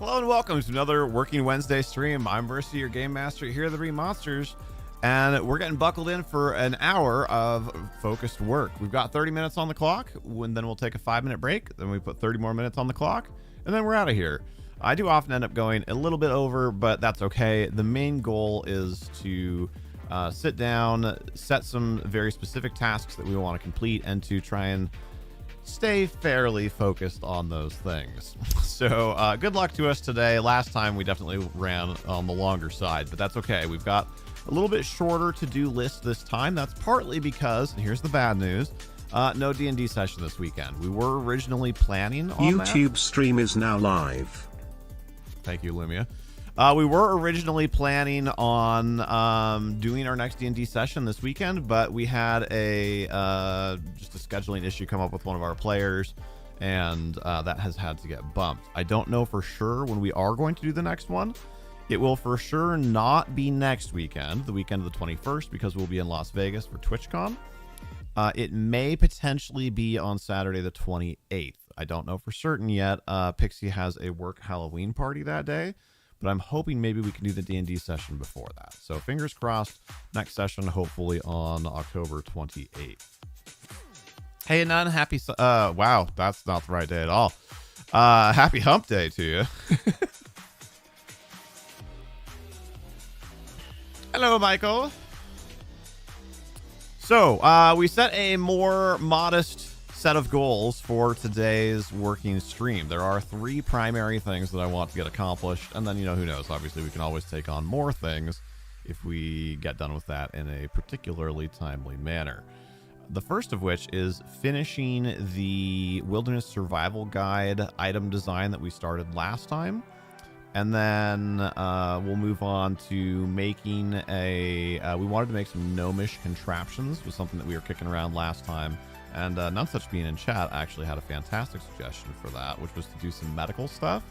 Hello and welcome to another Working Wednesday stream. I'm Mercy, your game master here at HereThereBeMonsters, and we're getting buckled in for an hour of focused work. We've got 30 minutes on the clock, and then we'll take a 5-minute break. Then we put 30 more minutes on the clock, and then we're out of here. I do often end up going a little bit over, but that's okay. The main goal is to sit down, set some very specific tasks that we want to complete, and to try and stay fairly focused on those things. So good luck to us today. Last time we definitely ran on the longer side, but that's okay. We've got a little bit shorter to-do list this time. That's partly because, and here's the bad news, no D&D session this weekend. We were originally planning on YouTube that. stream is now live. Thank you, Lumia. We were originally planning on doing our next D&D session this weekend, but we had just a scheduling issue come up with one of our players, and that has had to get bumped. I don't know for sure when we are going to do the next one. It will for sure not be next weekend, the weekend of the 21st, because we'll be in Las Vegas for TwitchCon. It may potentially be on Saturday the 28th. I don't know for certain yet. Pixie has a work Halloween party that day, but I'm hoping maybe we can do the D&D session before that. So fingers crossed, next session hopefully on October 28th. Hey, Nun, happy... wow, that's not the right day at all. Happy hump day to you. Hello, Michael. So, we set a more modest set of goals for today's working stream. There are 3 primary things that I want to get accomplished, and then, you know, who knows? Obviously, we can always take on more things if we get done with that in a particularly timely manner. The first of which is finishing the Wilderness Survival Guide item design that we started last time. And then we'll move on to making we wanted to make some gnomish contraptions, was something that we were kicking around last time. And None Such Being in chat actually had a fantastic suggestion for that, which was to do some medical stuff.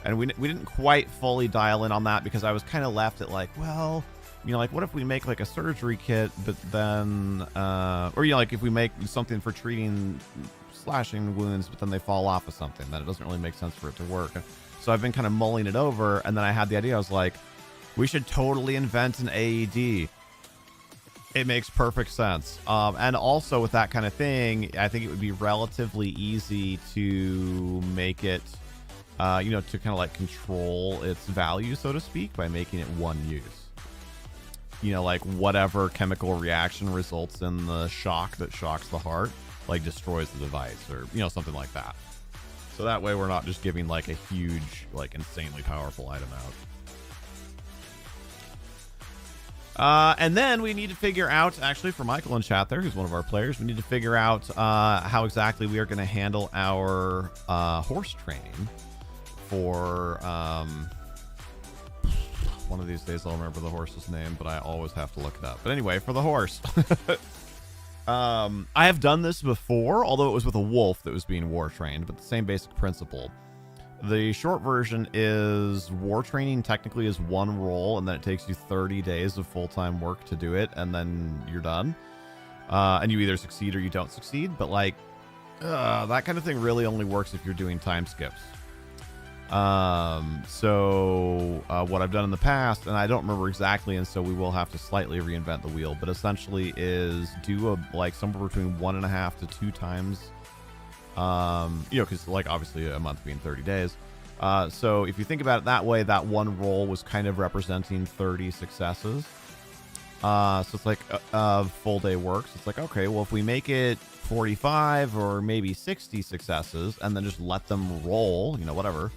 And we didn't quite fully dial in on that because I was kind of left at like, well, you know, like what if we make like a surgery kit, but then, or, you know, like if we make something for treating slashing wounds, but then they fall off of something, then it doesn't really make sense for it to work. So I've been kind of mulling it over, and then I had the idea. I was like, we should totally invent an AED. It makes perfect sense. And also with that kind of thing, I think it would be relatively easy to make it, you know, to kind of like control its value, so to speak, by making it one use. You know, like whatever chemical reaction results in the shock that shocks the heart, like destroys the device, or, you know, something like that. So that way we're not just giving like a huge, like insanely powerful item out. And then we need to figure out, actually for Michael in chat there, who's one of our players, we need to figure out how exactly we are going to handle our horse training for... one of these days I'll remember the horse's name, but I always have to look it up. But anyway, for the horse. I have done this before, although it was with a wolf that was being war trained, but the same basic principle. The short version is war training technically is one roll, and then it takes you 30 days of full-time work to do it, and then you're done. And you either succeed or you don't succeed, but like, that kind of thing really only works if you're doing time skips. So what I've done in the past, and I don't remember exactly, and so we will have to slightly reinvent the wheel, but essentially is do like somewhere between 1.5 to 2 times, you know, because like obviously a month being 30 days. So if you think about it that way, that one roll was kind of representing 30 successes. So it's like full day work. So it's like, okay, well, if we make it 45 or maybe 60 successes and then just let them roll, you know, whatever,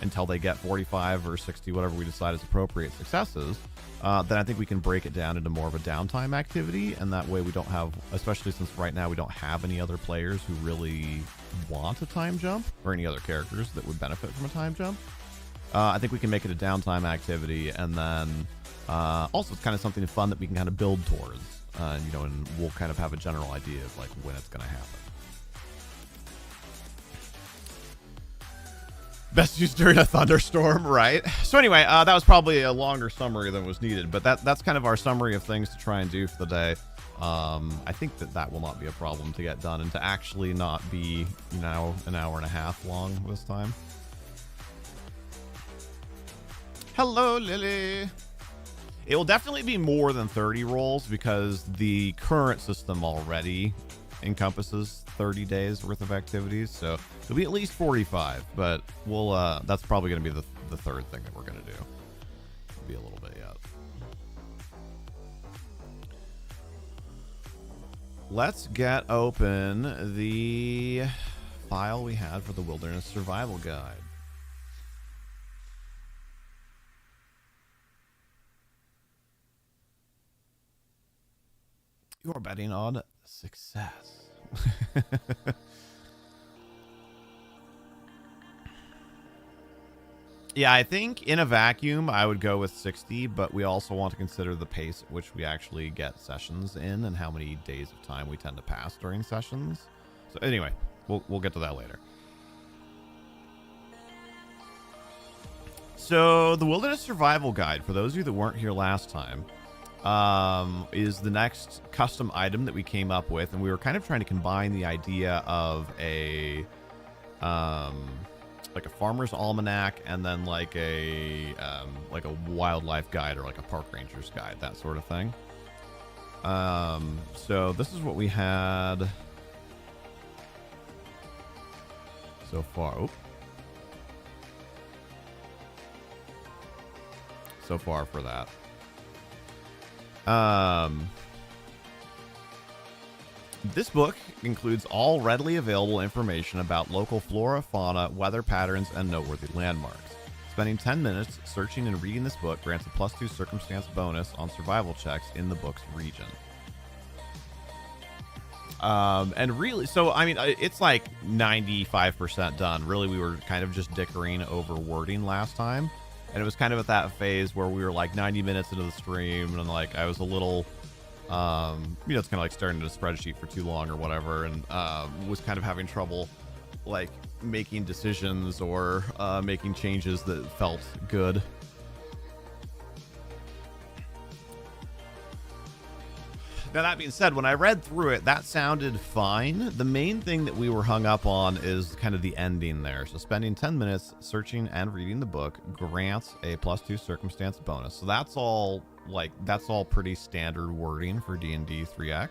until they get 45 or 60, whatever we decide is appropriate successes, then I think we can break it down into more of a downtime activity. And that way we don't have, especially since right now we don't have any other players who really want a time jump, or any other characters that would benefit from a time jump. I think we can make it a downtime activity, and then also it's kind of something fun that we can kind of build towards, you know, and we'll kind of have a general idea of like when it's going to happen. Best used during a thunderstorm, right? So anyway, that was probably a longer summary than was needed, but that's kind of our summary of things to try and do for the day. I think that will not be a problem to get done, and to actually not be, you know, an hour and a half long this time. Hello, Lily. It will definitely be more than 30 rolls because the current system already encompasses 30 days worth of activities. So it'll be at least 45, but we'll that's probably going to be the third thing that we're going to do. It'll be a little bit yet. Let's get open the file we had for the Wilderness Survival Guide. You're betting on success. Yeah, I think in a vacuum, I would go with 60, but we also want to consider the pace at which we actually get sessions in and how many days of time we tend to pass during sessions. So anyway, we'll get to that later. So the Wilderness Survival Guide, for those of you that weren't here last time, is the next custom item that we came up with, and we were kind of trying to combine the idea of a like a farmer's almanac and then like a wildlife guide or like a park ranger's guide, that sort of thing. So this is what we had so far. So far for that. This book includes all readily available information about local flora, fauna, weather patterns, and noteworthy landmarks. Spending 10 minutes searching and reading this book grants a +2 circumstance bonus on survival checks in the book's region. And really, so, I mean, it's like 95% done. Really, we were kind of just dickering over wording last time. And it was kind of at that phase where we were like 90 minutes into the stream and like I was a little, it's kind of like staring at a spreadsheet for too long or whatever, and was kind of having trouble like making decisions or making changes that felt good. Now, that being said, when I read through it, that sounded fine. The main thing that we were hung up on is kind of the ending there. So spending 10 minutes searching and reading the book grants a +2 circumstance bonus. So that's all pretty standard wording for D&D 3X.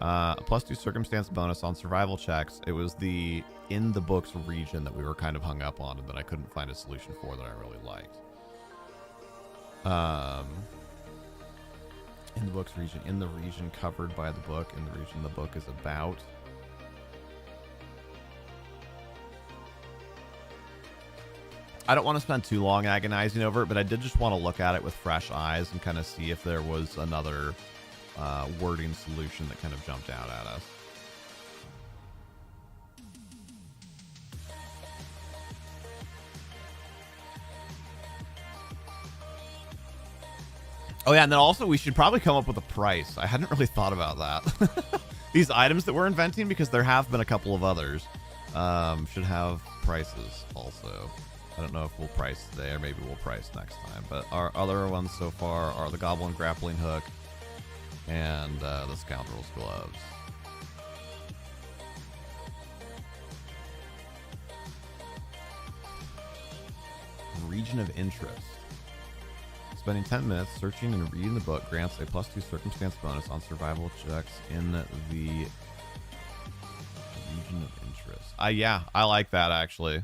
A +2 circumstance bonus on survival checks. It was the in the book's region that we were kind of hung up on and that I couldn't find a solution for that I really liked. In the book's region, in the region covered by the book, in the region the book is about. I don't want to spend too long agonizing over it, but I did just want to look at it with fresh eyes and kind of see if there was another wording solution that kind of jumped out at us. Oh yeah, and then also we should probably come up with a price. I hadn't really thought about that. These items that we're inventing, because there have been a couple of others, should have prices also. I don't know if we'll price today or maybe we'll price next time. But our other ones so far are the Goblin Grappling Hook and the Scoundrel's Gloves. Region of Interest. Spending 10 minutes searching and reading the book grants a +2 circumstance bonus on survival checks in the region of interest. Yeah, I like that actually.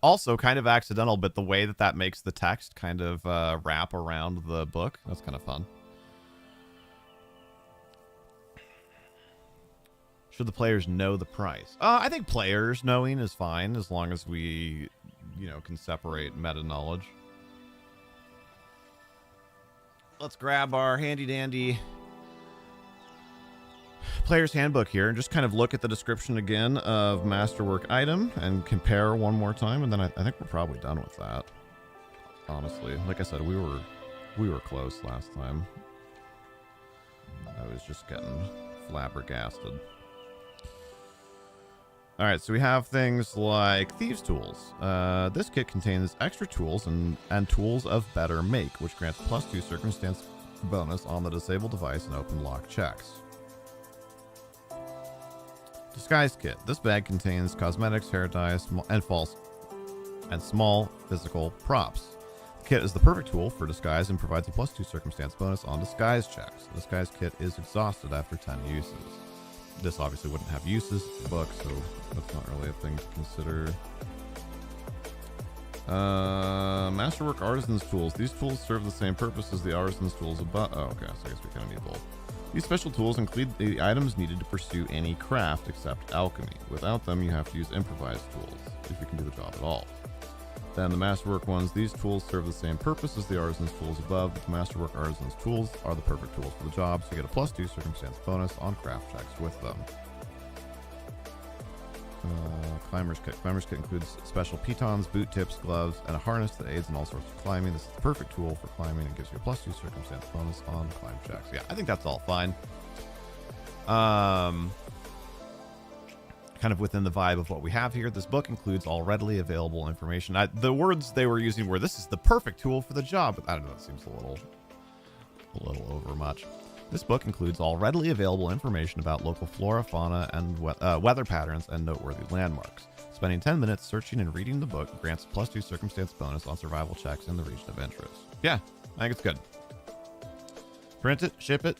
Also kind of accidental, but the way that makes the text kind of wrap around the book, that's kind of fun. Should the players know the price? I think players knowing is fine as long as we, can separate meta knowledge. Let's grab our handy dandy player's handbook here and just kind of look at the description again of masterwork item and compare one more time, and then I think we're probably done with that. Honestly, like I said, we were close last time. I was just getting flabbergasted. All right, so we have things like Thieves' Tools. This kit contains extra tools and tools of better make, which grants +2 circumstance bonus on the disabled device and open lock checks. Disguise kit. This bag contains cosmetics, hair dye, and small physical props. The kit is the perfect tool for disguise and provides a +2 circumstance bonus on disguise checks. The disguise kit is exhausted after 10 uses. This obviously wouldn't have uses in the book, so that's not really a thing to consider. Masterwork Artisan's Tools. These tools serve the same purpose as the Artisan's Tools above. Oh, okay, so I guess we kind of need both. These special tools include the items needed to pursue any craft except alchemy. Without them, you have to use improvised tools, if you can do the job at all. Then the Masterwork ones, these tools serve the same purpose as the Artisan's Tools above, but the Masterwork Artisan's Tools are the perfect tools for the job, so you get a +2 circumstance bonus on craft checks with them. Climber's Kit. Climber's Kit includes special pitons, boot tips, gloves, and a harness that aids in all sorts of climbing. This is the perfect tool for climbing and gives you a +2 circumstance bonus on climb checks. Yeah, I think that's all fine. Kind of within the vibe of what we have here. This book includes all readily available information. The words they were using were, "This is the perfect tool for the job." But I don't know, it seems a little overmuch. This book includes all readily available information about local flora, fauna, and weather patterns and noteworthy landmarks. Spending 10 minutes searching and reading the book grants a +2 circumstance bonus on survival checks in the region of interest. Yeah, I think it's good. Print it, ship it.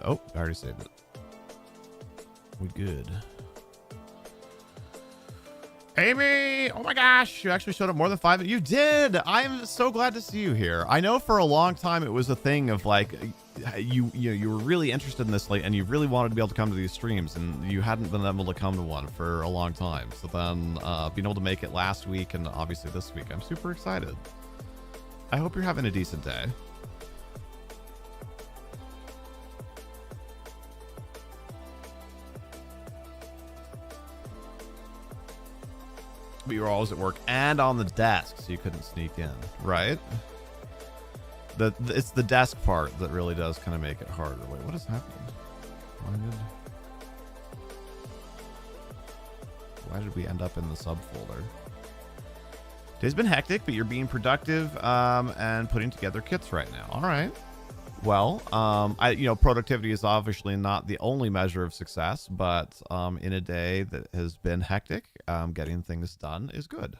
Oh, I already saved it. We good. Amy, oh my gosh, you actually showed up more than 5. You did. I'm so glad to see you here. I know for a long time it was a thing of like you were really interested in this, like, and you really wanted to be able to come to these streams, and you hadn't been able to come to one for a long time. So then being able to make it last week and obviously this week, I'm super excited. I hope you're having a decent day. But you were always at work and on the desk, so you couldn't sneak in, right? It's the desk part that really does kind of make it harder. Wait, what is happening? Why did we end up in the subfolder? Day's been hectic, but you're being productive and putting together kits right now. All right. Well, productivity is obviously not the only measure of success, but in a day that has been hectic, getting things done is good.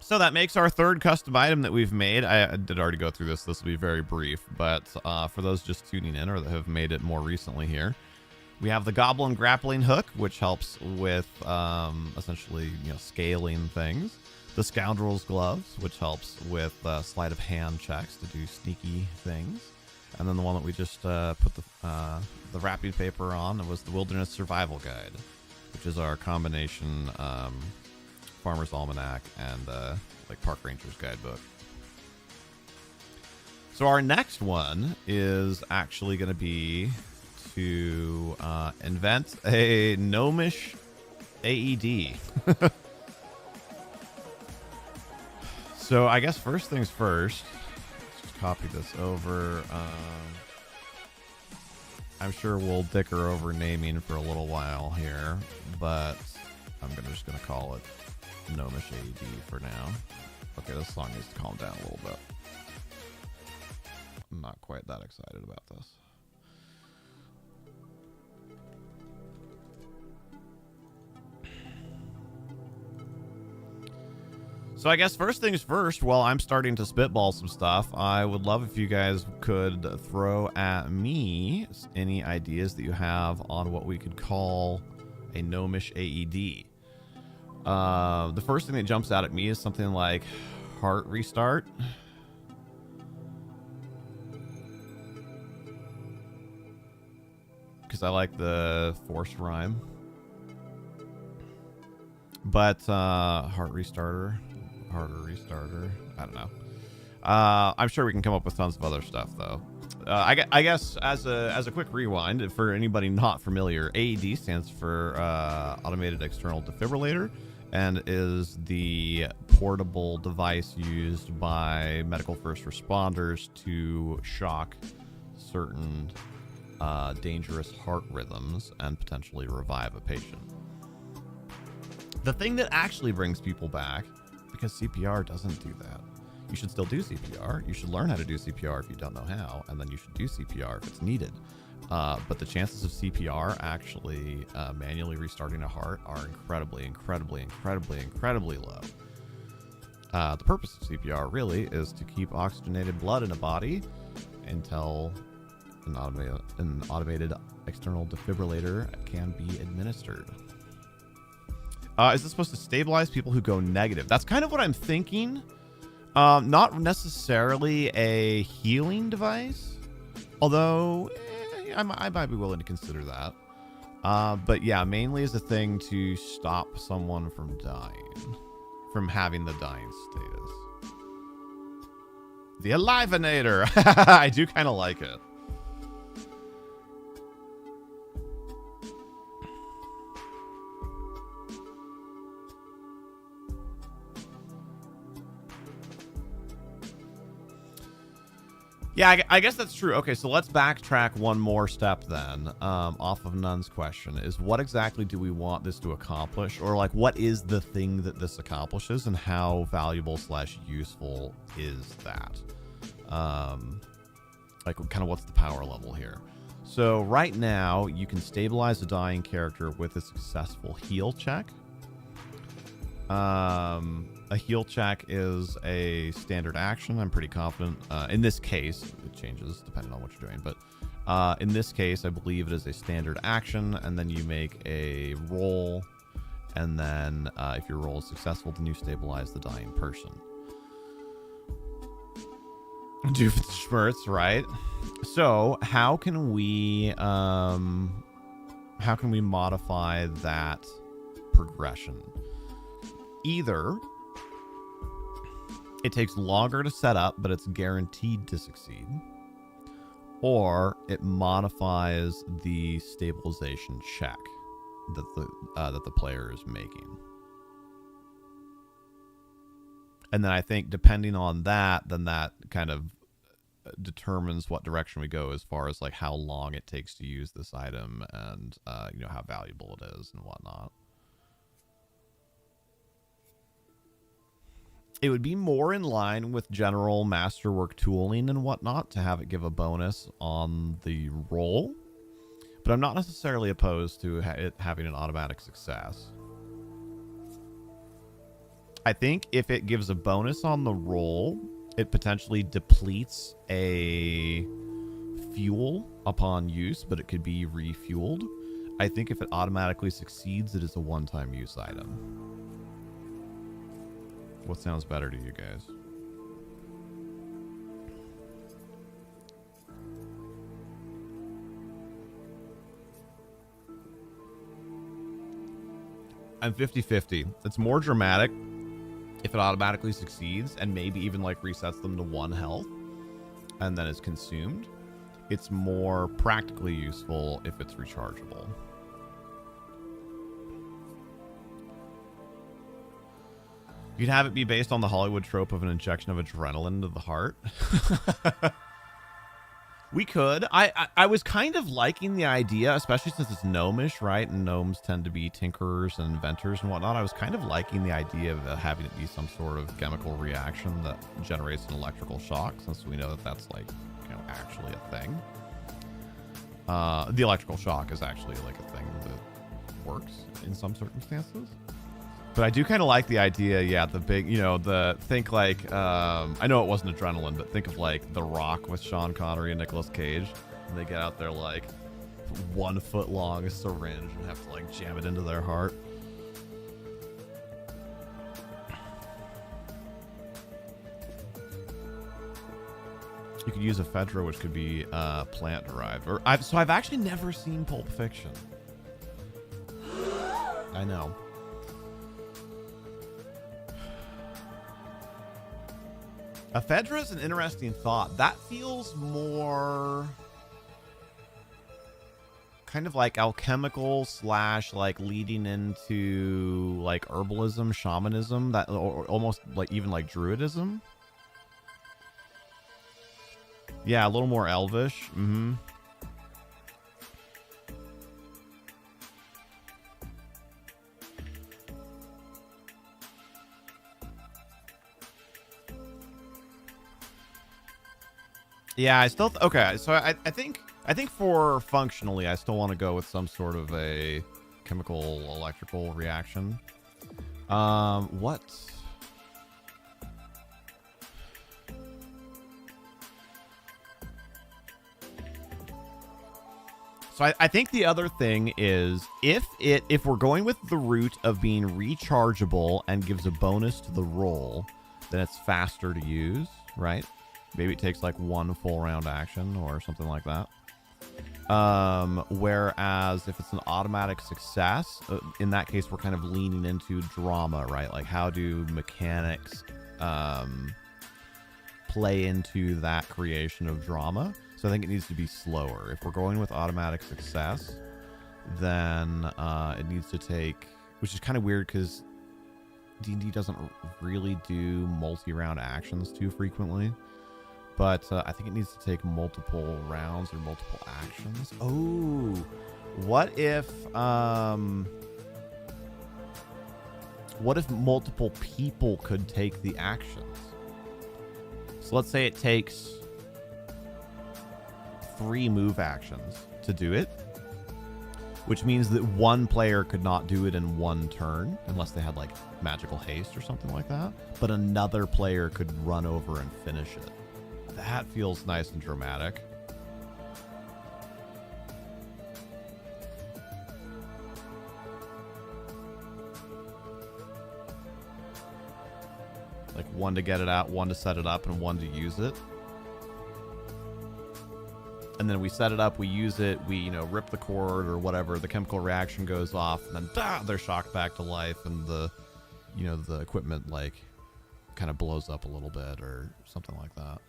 So that makes our third custom item that we've made. I did already go through this. This will be very brief, but for those just tuning in or that have made it more recently here, we have the Goblin Grappling Hook, which helps with essentially scaling things. The Scoundrel's Gloves, which helps with sleight of hand checks to do sneaky things. And then the one that we just put the wrapping paper on was the Wilderness Survival Guide, which is our combination Farmer's Almanac and like Park Ranger's Guidebook. So our next one is actually going to be to invent a gnomish AED. So I guess first things first, let's just copy this over. I'm sure we'll dicker over naming for a little while here, but I'm just gonna call it gnomish AED for now. Okay, this song needs to calm down a little bit. I'm not quite that excited about this. So I guess first things first, while I'm starting to spitball some stuff, I would love if you guys could throw at me any ideas that you have on what we could call a gnomish AED. The first thing that jumps out at me is something like heart restart. Because I like the forced rhyme. But heart restarter. Harder restarter. I don't know. I'm sure we can come up with tons of other stuff though. I guess as a quick rewind for anybody not familiar, AED stands for Automated External Defibrillator, and is the portable device used by medical first responders to shock certain dangerous heart rhythms and potentially revive a patient. The thing that actually brings people back, because CPR doesn't do that, you should still do CPR. You should learn how to do CPR if you don't know how, and then you should do CPR if it's needed. But the chances of CPR actually manually restarting a heart are incredibly, incredibly, incredibly, incredibly low. The purpose of CPR really is to keep oxygenated blood in a body until an automated external defibrillator can be administered. Is this supposed to stabilize people who go negative? That's kind of what I'm thinking. Not necessarily a healing device, although I might be willing to consider that. But yeah, mainly as a thing to stop someone from dying, from having the dying status. The Alivenator! I do kind of like it. Yeah, I guess that's true. Okay, so let's backtrack one more step then, off of Nun's question, is what exactly do we want this to accomplish? Or, like, what is the thing that this accomplishes, and how valuable / useful is that? Like, kind of what's the power level here? So, right now, you can stabilize a dying character with a successful heal check. A heal check is a standard action. I'm pretty confident. In this case, it changes depending on what you're doing. But in this case, I believe it is a standard action. And then you make a roll. And then if your roll is successful, then you stabilize the dying person. Doofenshmirtz, right? So how can we modify that progression? Either it takes longer to set up, but it's guaranteed to succeed, or it modifies the stabilization check that the player is making. And then I think depending on that, then that kind of determines what direction we go as far as like how long it takes to use this item and how valuable it is and whatnot. It would be more in line with general masterwork tooling and whatnot to have it give a bonus on the roll, but I'm not necessarily opposed to it having an automatic success. I think if it gives a bonus on the roll, it potentially depletes a fuel upon use, but it could be refueled. I think if it automatically succeeds, it is a one-time use item. What sounds better to you guys? I'm 50-50. It's more dramatic if it automatically succeeds and maybe even like resets them to 1 health and then is consumed. It's more practically useful if it's rechargeable. You'd have it be based on the Hollywood trope of an injection of adrenaline into the heart. We could. I was kind of liking the idea, especially since it's gnomish, right? And gnomes tend to be tinkerers and inventors and whatnot. I was kind of liking the idea of having it be some sort of chemical reaction that generates an electrical shock, since we know that that's like, actually a thing. The electrical shock is actually like a thing that works in some circumstances. But I do kind of like the idea, yeah, the big, think like, I know it wasn't adrenaline, but think of like The Rock with Sean Connery and Nicolas Cage. And they get out their like 1 foot long syringe and have to like jam it into their heart. You could use ephedra, which could be plant derived. So I've actually never seen Pulp Fiction. I know. Ephedra is an interesting thought. That feels more kind of like alchemical / like leading into like herbalism, shamanism, that or almost like even like druidism. Yeah, a little more elvish. Mm-hmm. Yeah, I still okay. So I think for functionally, I still want to go with some sort of a chemical electrical reaction. What? So I think the other thing is if we're going with the route of being rechargeable and gives a bonus to the roll, then it's faster to use, right? Maybe it takes like one full round action or something like that. Whereas if it's an automatic success, in that case, we're kind of leaning into drama, right? Like how do mechanics play into that creation of drama? So I think it needs to be slower. If we're going with automatic success, then it needs to take, which is kind of weird because D&D doesn't really do multi-round actions too frequently. But I think it needs to take multiple rounds or multiple actions. Oh, what if multiple people could take the actions? So let's say it takes 3 move actions to do it, which means that one player could not do it in one turn unless they had like magical haste or something like that. But another player could run over and finish it. That feels nice and dramatic. Like one to get it out, one to set it up, and one to use it. And then we set it up, we use it, we, rip the cord or whatever, the chemical reaction goes off, and then they're shocked back to life, and the equipment like kind of blows up a little bit or something like that.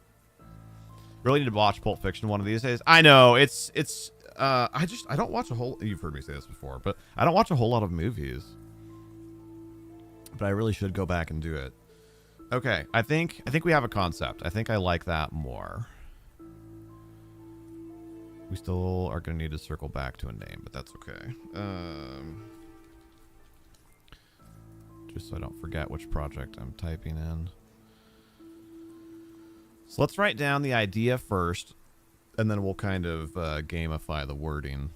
Really need to watch Pulp Fiction one of these days. I know I don't watch a whole. You've heard me say this before, but I don't watch a whole lot of movies. But I really should go back and do it. Okay, I think we have a concept. I think I like that more. We still are going to need to circle back to a name, but that's okay. Just so I don't forget which project I'm typing in. So let's write down the idea first, and then we'll kind of gamify the wording.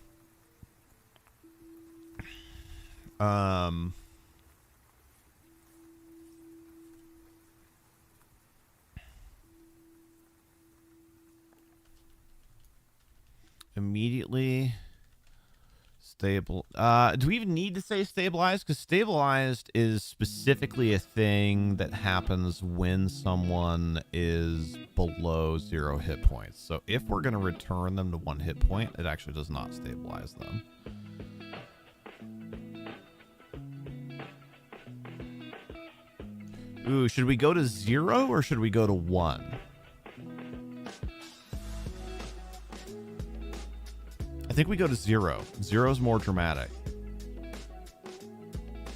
Immediately stable. Do we even need to say stabilized? Because stabilized is specifically a thing that happens when someone is below 0 hit points. So if we're going to return them to 1 hit point, it actually does not stabilize them. Ooh, should we go to 0 or should we go to 1? I think we go to 0. 0 is more dramatic.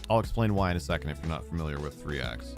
I'll explain why in a second if you're not familiar with 3x.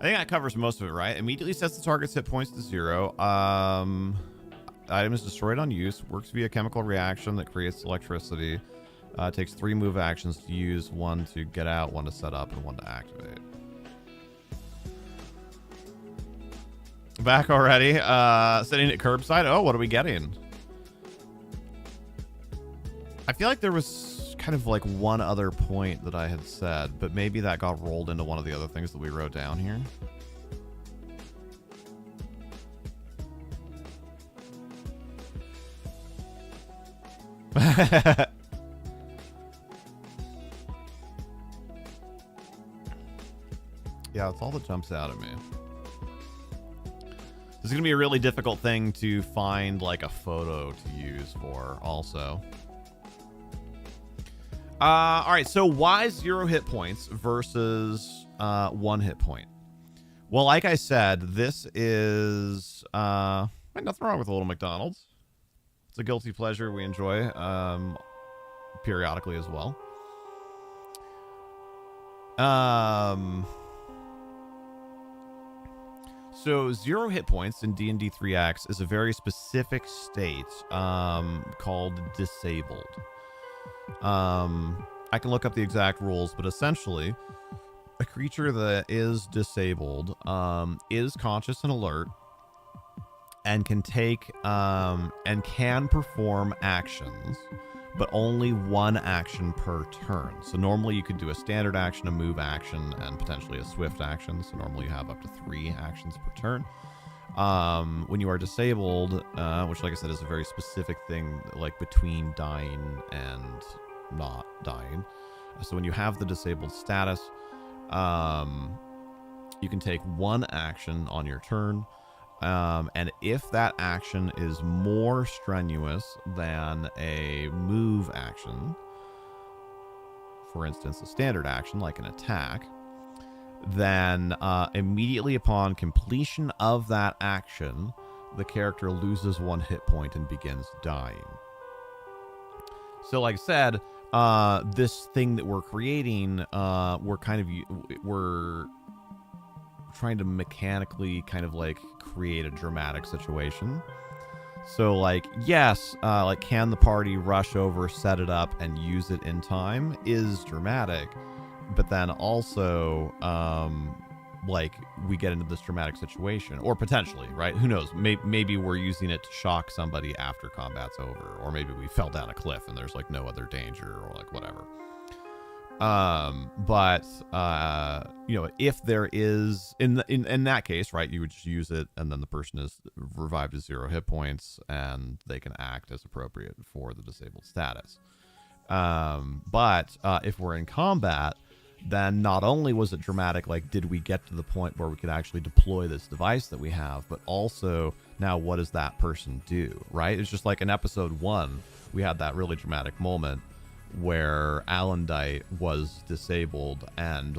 I think that covers most of it, right? Immediately sets the target's hit points to 0. Item is destroyed on use. Works via chemical reaction that creates electricity. Takes 3 move actions to use. 1 to get out, 1 to set up, and 1 to activate. Back already. Sitting at curbside. Oh, what are we getting? I feel like there was kind of like one other point that I had said, but maybe that got rolled into one of the other things that we wrote down here. Yeah, it's all that jumps out at me. This is going to be a really difficult thing to find like a photo to use for also. All right, so why 0 hit points versus 1 hit point? Well, like I said, this is nothing wrong with a little McDonald's. It's a guilty pleasure we enjoy periodically as well. So 0 hit points in D&D 3X is a very specific state called disabled. I can look up the exact rules, but essentially, a creature that is disabled is conscious and alert and can take and can perform actions, but only 1 action per turn. So normally you could do a standard action, a move action, and potentially a swift action. So normally you have up to 3 actions per turn. When you are disabled, which like I said is a very specific thing, like between dying and not dying. So when you have the disabled status, you can take 1 action on your turn. And if that action is more strenuous than a move action, for instance, a standard action like an attack, then immediately upon completion of that action, the character loses 1 hit point and begins dying. So like I said, this thing that we're creating, we're trying to mechanically kind of like create a dramatic situation. So like, yes, like can the party rush over, set it up, and use it in time is dramatic. But then also, like we get into this dramatic situation, or potentially, right? Who knows? Maybe we're using it to shock somebody after combat's over, or maybe we fell down a cliff and there's like no other danger, or like whatever. But you know, if there is in that case, right, you would just use it, and then the person is revived to 0 hit points, and they can act as appropriate for the disabled status. But if we're in combat, then not only was it dramatic, like did we get to the point where we could actually deploy this device that we have, but also now what does that person do, right? It's just like in episode 1, we had that really dramatic moment where Alandite was disabled and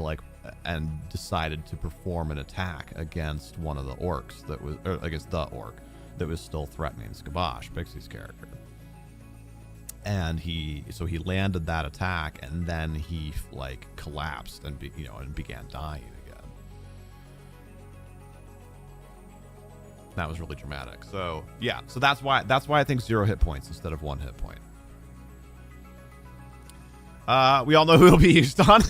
decided to perform an attack against one of the orcs that was, or against the orc that was still threatening Skabosh, Pixie's character. And he landed that attack, and then he like collapsed and began dying again. That was really dramatic. So yeah, so that's why I think 0 hit points instead of 1 hit point. We all know who it'll be used on.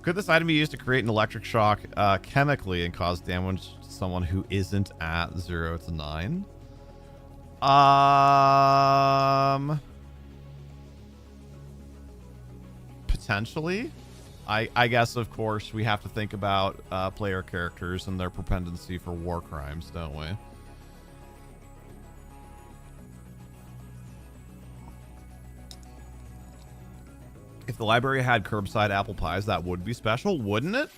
Could this item be used to create an electric shock chemically and cause damage to someone who isn't at 0 to 9? Potentially. I guess, of course, we have to think about player characters and their propensity for war crimes, don't we? If the library had curbside apple pies, that would be special, wouldn't it?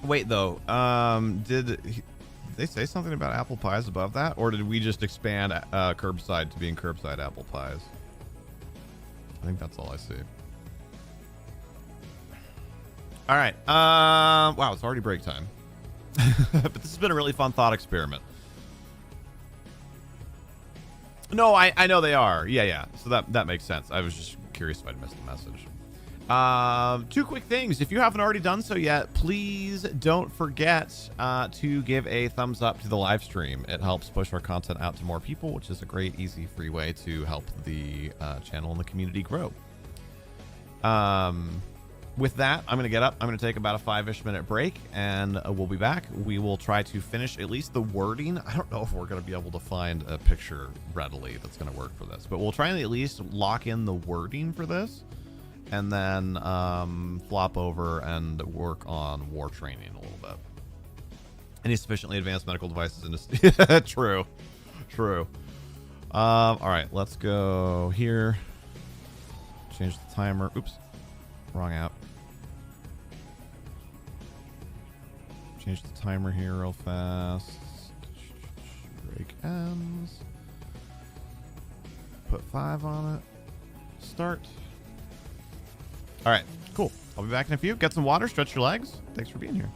Wait, though. Did they say something about apple pies above that? Or did we just expand curbside to being curbside apple pies? I think that's all I see. All right. Wow, it's already break time. But this has been a really fun thought experiment. No, I know they are. Yeah. So that makes sense. I was just curious if I'd missed the message. 2 quick things. If you haven't already done so yet, please don't forget to give a thumbs up to the live stream. It helps push our content out to more people, which is a great, easy, free way to help the channel and the community grow. with that, I'm going to get up. I'm going to take about a 5-ish minute break, and we'll be back. We will try to finish at least the wording. I don't know if we're going to be able to find a picture readily that's going to work for this, but we'll try and at least lock in the wording for this, and then flop over and work on war training a little bit. Any sufficiently advanced medical devices in this? True. All right, let's go here. Change the timer. Oops, wrong app. Change the timer here real fast. Break ends. Put 5 on it. Start. All right, cool. I'll be back in a few. Get some water, stretch your legs. Thanks for being here.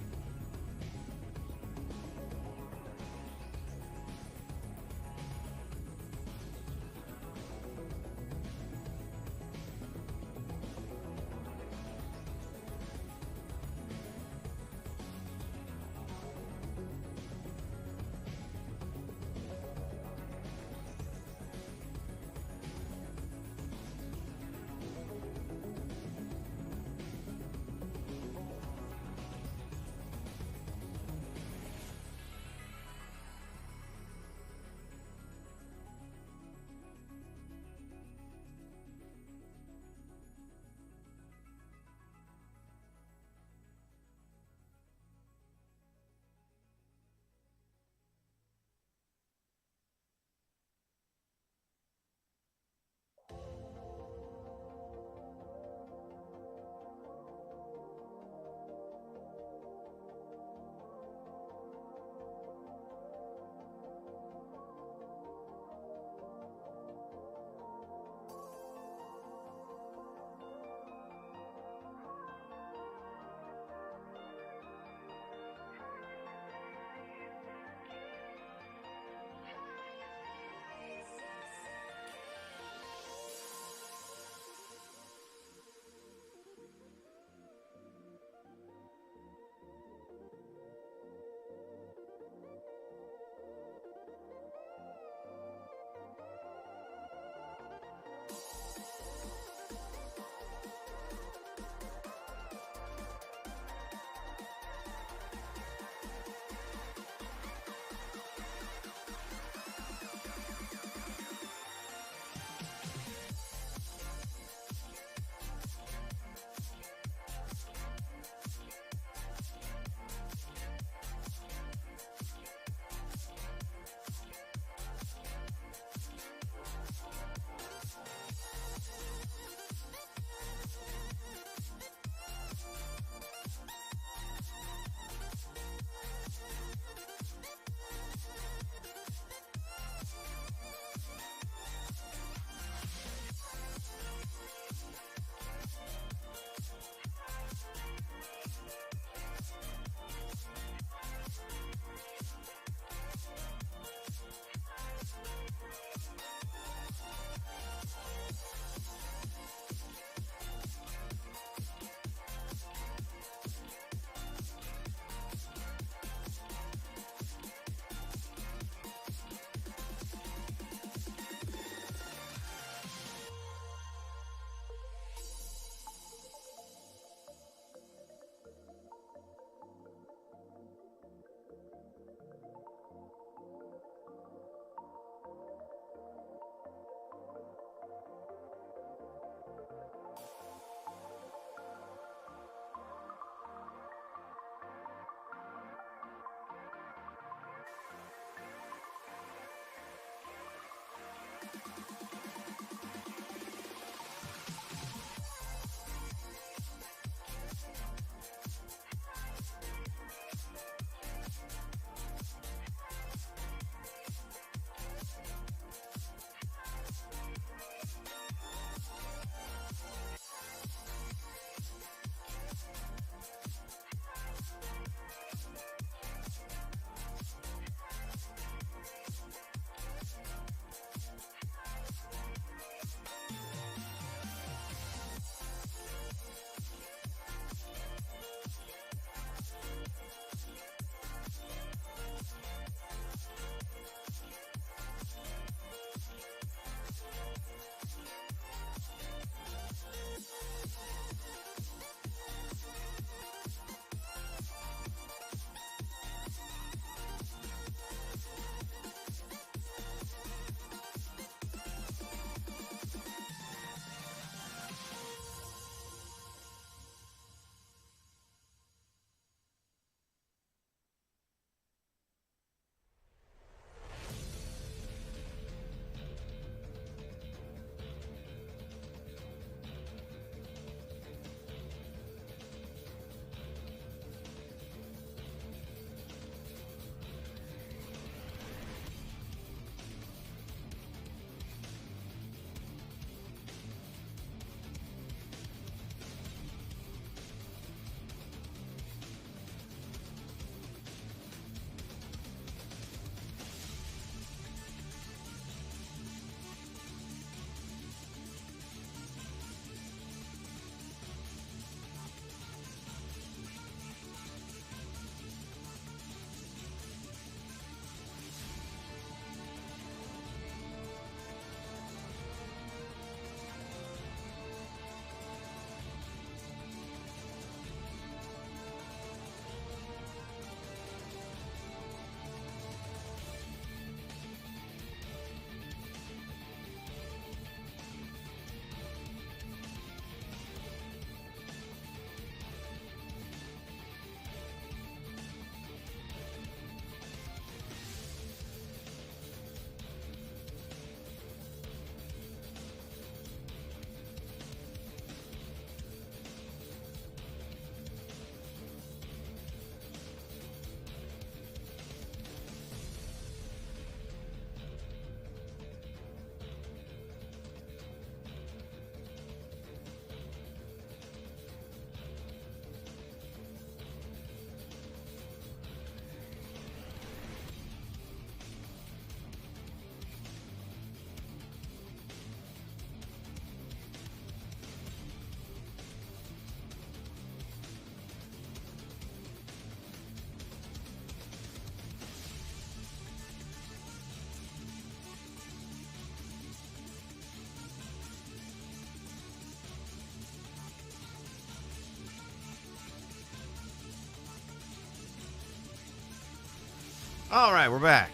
All right, we're back.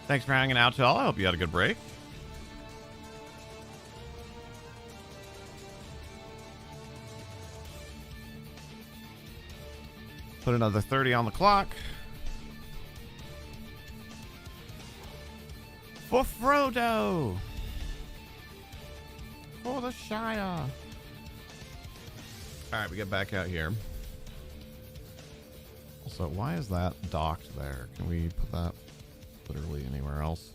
Thanks for hanging out, y'all. I hope you had a good break. Put another 30 on the clock. For Frodo! For the Shire! Alright, we get back out here. Also, why is that docked there? Can we put that literally anywhere else?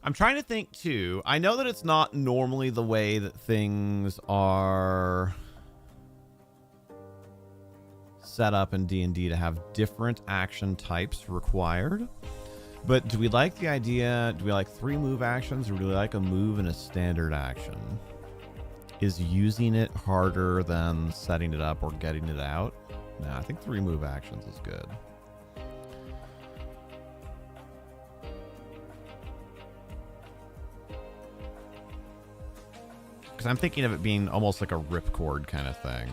I'm trying to think too. I know that it's not normally the way that things are set up in D&D to have different action types required. But do we like the idea? Do we like 3 move actions, or do we like a move and a standard action? Is using it harder than setting it up or getting it out? No, I think 3 move actions is good. Because I'm thinking of it being almost like a ripcord kind of thing.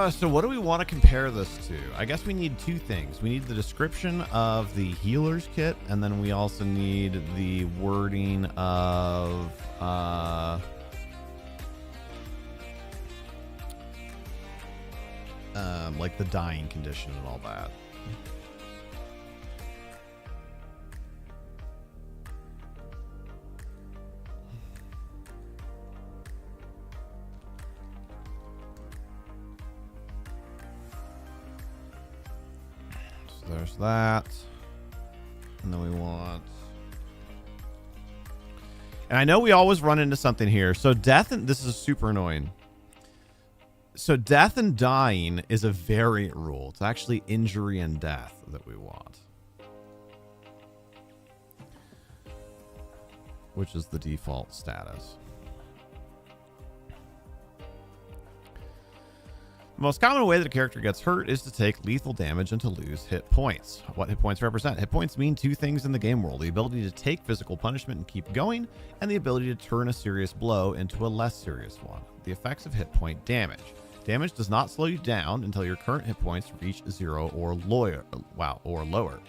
So what do we want to compare this to? I guess we need 2 things. We need the description of the healer's kit, and then we also need the wording of like the dying condition and all that. There's that. And then we want... And I know we always run into something here. So death and... This is super annoying. So death and dying is a variant rule. It's actually injury and death that we want. Which is the default status. The most common way that a character gets hurt is to take lethal damage and to lose hit points. What hit points represent? Hit points mean 2 things in the game world: the ability to take physical punishment and keep going, and the ability to turn a serious blow into a less serious one. The effects of hit point damage. Damage does not slow you down until your current hit points reach 0 or lower.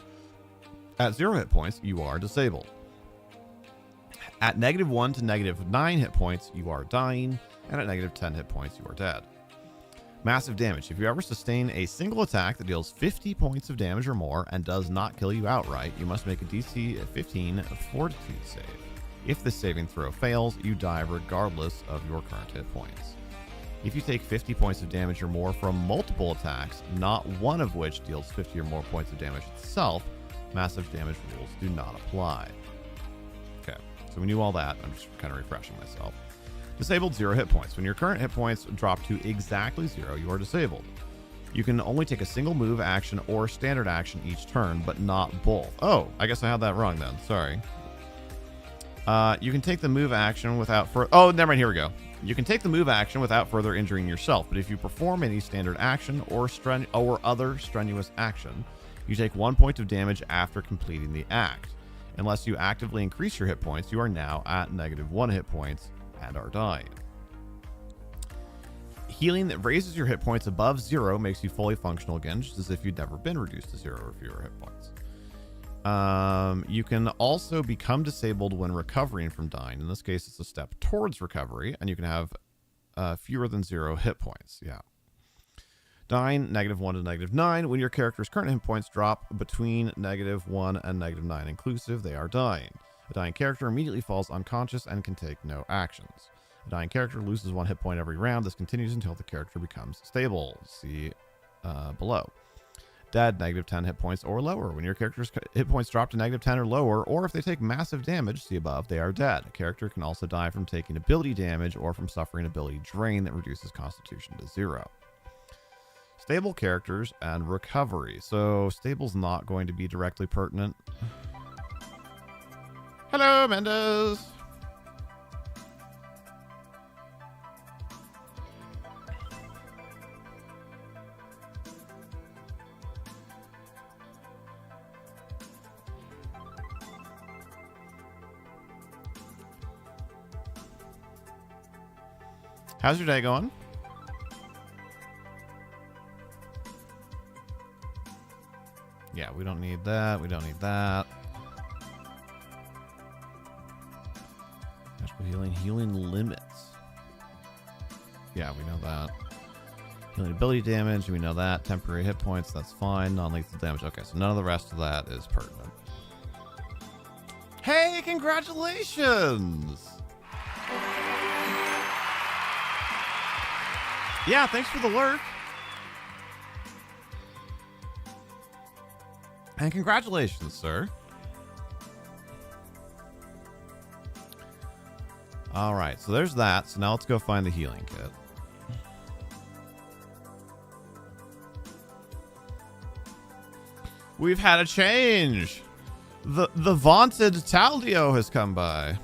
At 0 hit points, you are disabled. At -1 to -9 hit points, you are dying, and at -10 hit points, you are dead. Massive damage. If you ever sustain a single attack that deals 50 points of damage or more and does not kill you outright, you must make a DC 15 fortitude save. If this saving throw fails, you die regardless of your current hit points. If you take 50 points of damage or more from multiple attacks, not one of which deals 50 or more points of damage itself, massive damage rules do not apply. Okay, so we knew all that. I'm just kind of refreshing myself. Disabled, 0 hit points. When your current hit points drop to exactly 0, you are disabled. You can only take a single move action or standard action each turn, but not both. Oh, I guess I had that wrong then. Sorry. You can take the move action without oh, never mind. Here we go. You can take the move action without further injuring yourself, but if you perform any standard action or other strenuous action, you take 1 point of damage after completing the act. Unless you actively increase your hit points, you are now at -1 hit points and are dying. Healing that raises your hit points above 0 makes you fully functional again, just as if you'd never been reduced to 0 or fewer hit points. You can also become disabled when recovering from dying. In this case, it's a step towards recovery, and you can have fewer than 0 hit points. Yeah. Dying, -1 to -9. When your character's current hit points drop between -1 and -9 inclusive, they are dying. A dying character immediately falls unconscious and can take no actions. A dying character loses 1 hit point every round. This continues until the character becomes stable. See below. dead, -10 hit points or lower. When your character's hit points drop to -10 or lower, or if they take massive damage, see above, they are dead. A character can also die from taking ability damage or from suffering ability drain that reduces constitution to 0. Stable characters and recovery. So stable's not going to be directly pertinent. Hello, Mendes. How's your day going? Yeah, we don't need that. We don't need that. Magical healing limits. Yeah, we know that. Healing ability damage, we know that. Temporary hit points, that's fine. Non-lethal damage. Okay, so none of the rest of that is pertinent. Hey, congratulations! Yeah, thanks for the lurk. And congratulations, sir. All right, so there's that. So now let's go find the healing kit. We've had a change. The vaunted Taldio has come by.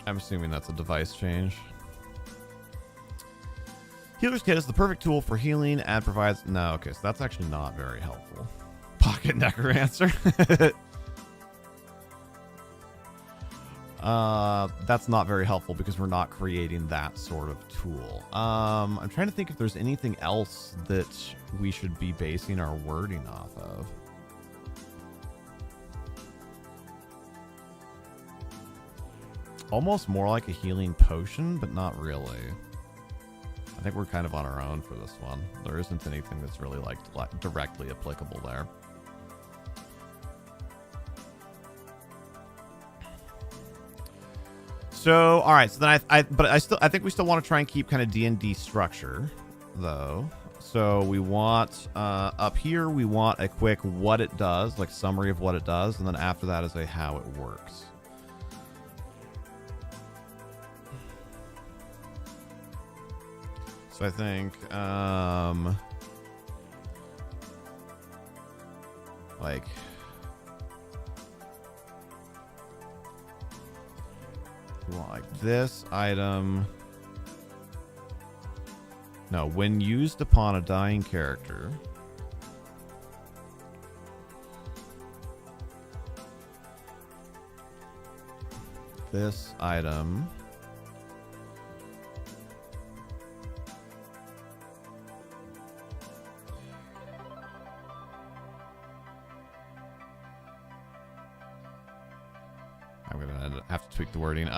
I'm assuming that's a device change. Healer's Kit is the perfect tool for healing and provides... No, okay, so that's actually not very helpful. Pocket Necromancer. That's not very helpful because we're not creating that sort of tool. I'm trying to think if there's anything else that we should be basing our wording off of. Almost more like a healing potion, but not really. I think we're kind of on our own for this one. There isn't anything that's really like directly applicable there. So, all right. So then I think we still want to try and keep kind of D&D structure, though. So we want up here we want a quick what it does, like summary of what it does, and then after that is a how it works. So I think, like, we want like this item. No, when used upon a dying character, this item I'm gonna have to tweak the wording.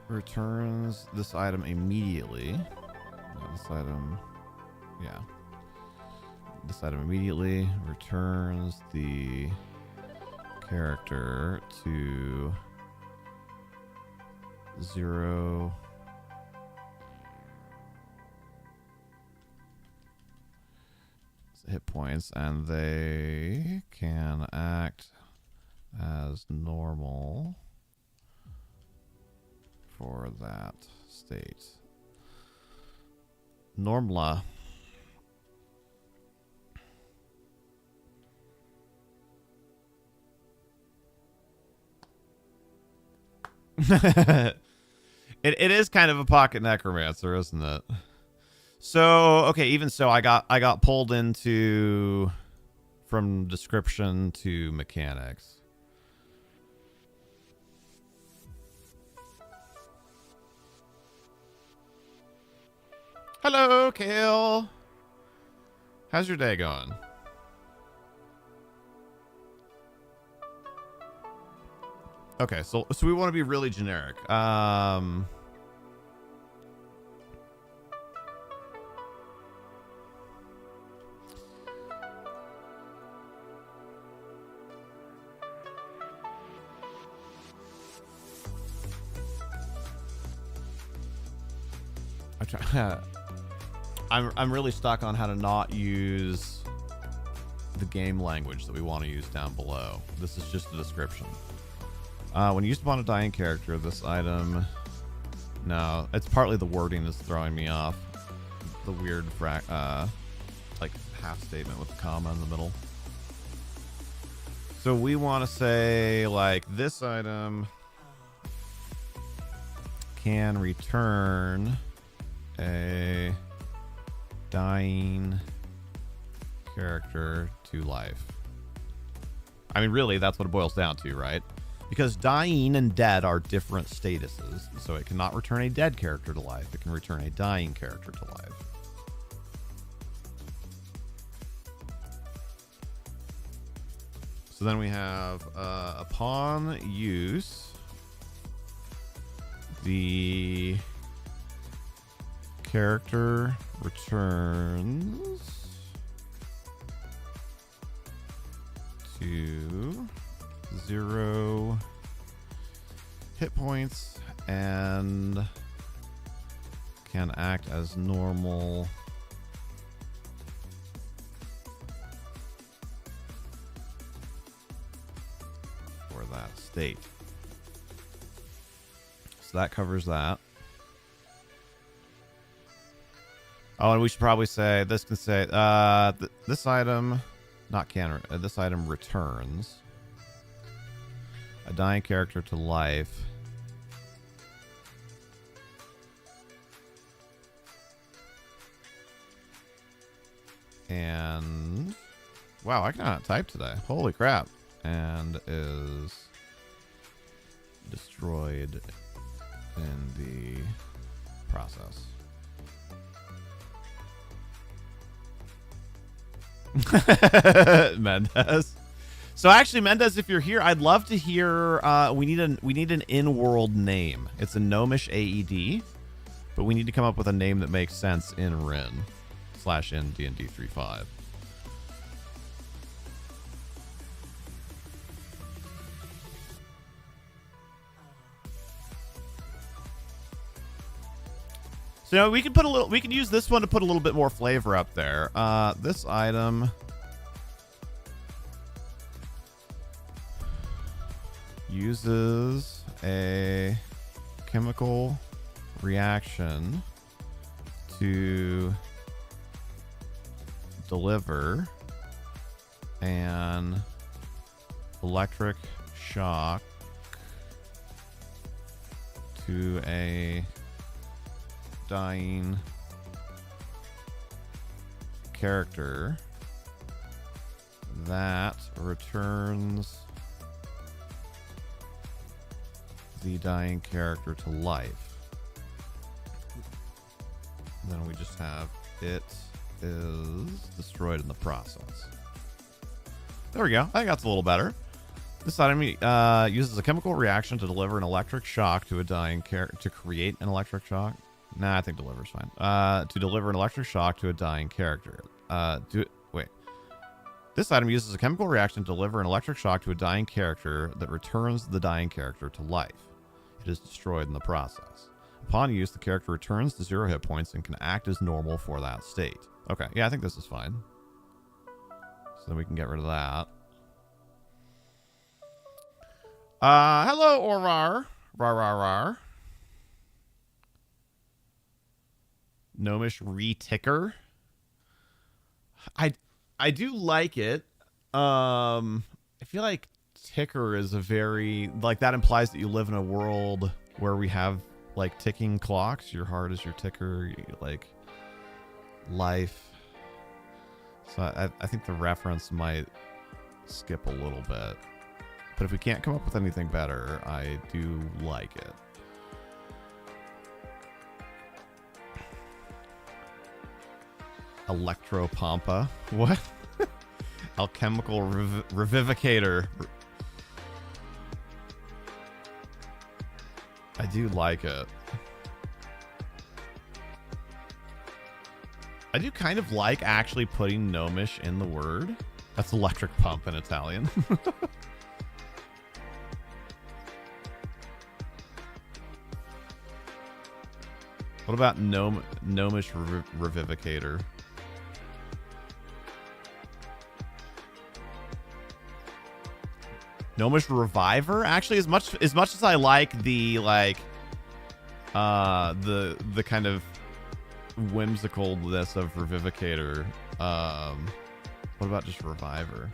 Returns this item immediately. No, this item, yeah. This item immediately returns the character to 0. Hit points, and they can act as normal for that state. Normla. It is kind of a pocket necromancer, isn't it? So, okay, even so, I got pulled into from description to mechanics. Hello, Kale. How's your day going? Okay, so we want to be really generic. I'm really stuck on how to not use the game language that we want to use down below. This is just a description. When used upon a dying character, this item... No, it's partly the wording that's throwing me off. The weird like half statement with the comma in the middle. So we want to say like this item can return a dying character to life. I mean, really, that's what it boils down to, right? Because dying and dead are different statuses. So it cannot return a dead character to life. It can return a dying character to life. So then we have, upon use, the character returns to 0 hit points and can act as normal for that state. So that covers that. Oh, and we should probably say, this can say, this item, not can, this item returns a dying character to life and wow, I cannot type today. Holy crap. And is destroyed in the process. Mendez. So actually, Mendez, if you're here, I'd love to hear. We need an in-world name. It's a gnomish AED, but we need to come up with a name that makes sense in Rin/in D&D 3.5. So we can put a little. We can use this one to put a little bit more flavor up there. This item uses a chemical reaction to deliver an electric shock to a dying character that returns the dying character to life. Then we just have it is destroyed in the process. There we go. I think that's a little better. This item uses a chemical reaction to deliver an electric shock to a dying character. To create an electric shock? Nah, I think deliver's fine. To deliver an electric shock to a dying character. Wait. This item uses a chemical reaction to deliver an electric shock to a dying character that returns the dying character to life. It is destroyed in the process. Upon use, the character returns to 0 hit points and can act as normal for that state. Okay, yeah, I think this is fine. So then we can get rid of that. Hello, Orar. Rar. Gnomish reticker. I do like it. I feel like ticker is a very, like, that implies that you live in a world where we have like ticking clocks. Your heart is your ticker, like life. So I think the reference might skip a little bit, but if we can't come up with anything better, I do like it. Electropampa. What? Alchemical revivicator. I do like it. I do kind of like actually putting gnomish in the word. That's electric pump in Italian. What about Gnomish Revivicator? Gnomish Reviver? Actually, as much as I like the the kind of whimsicalness of Revivicator, what about just Reviver?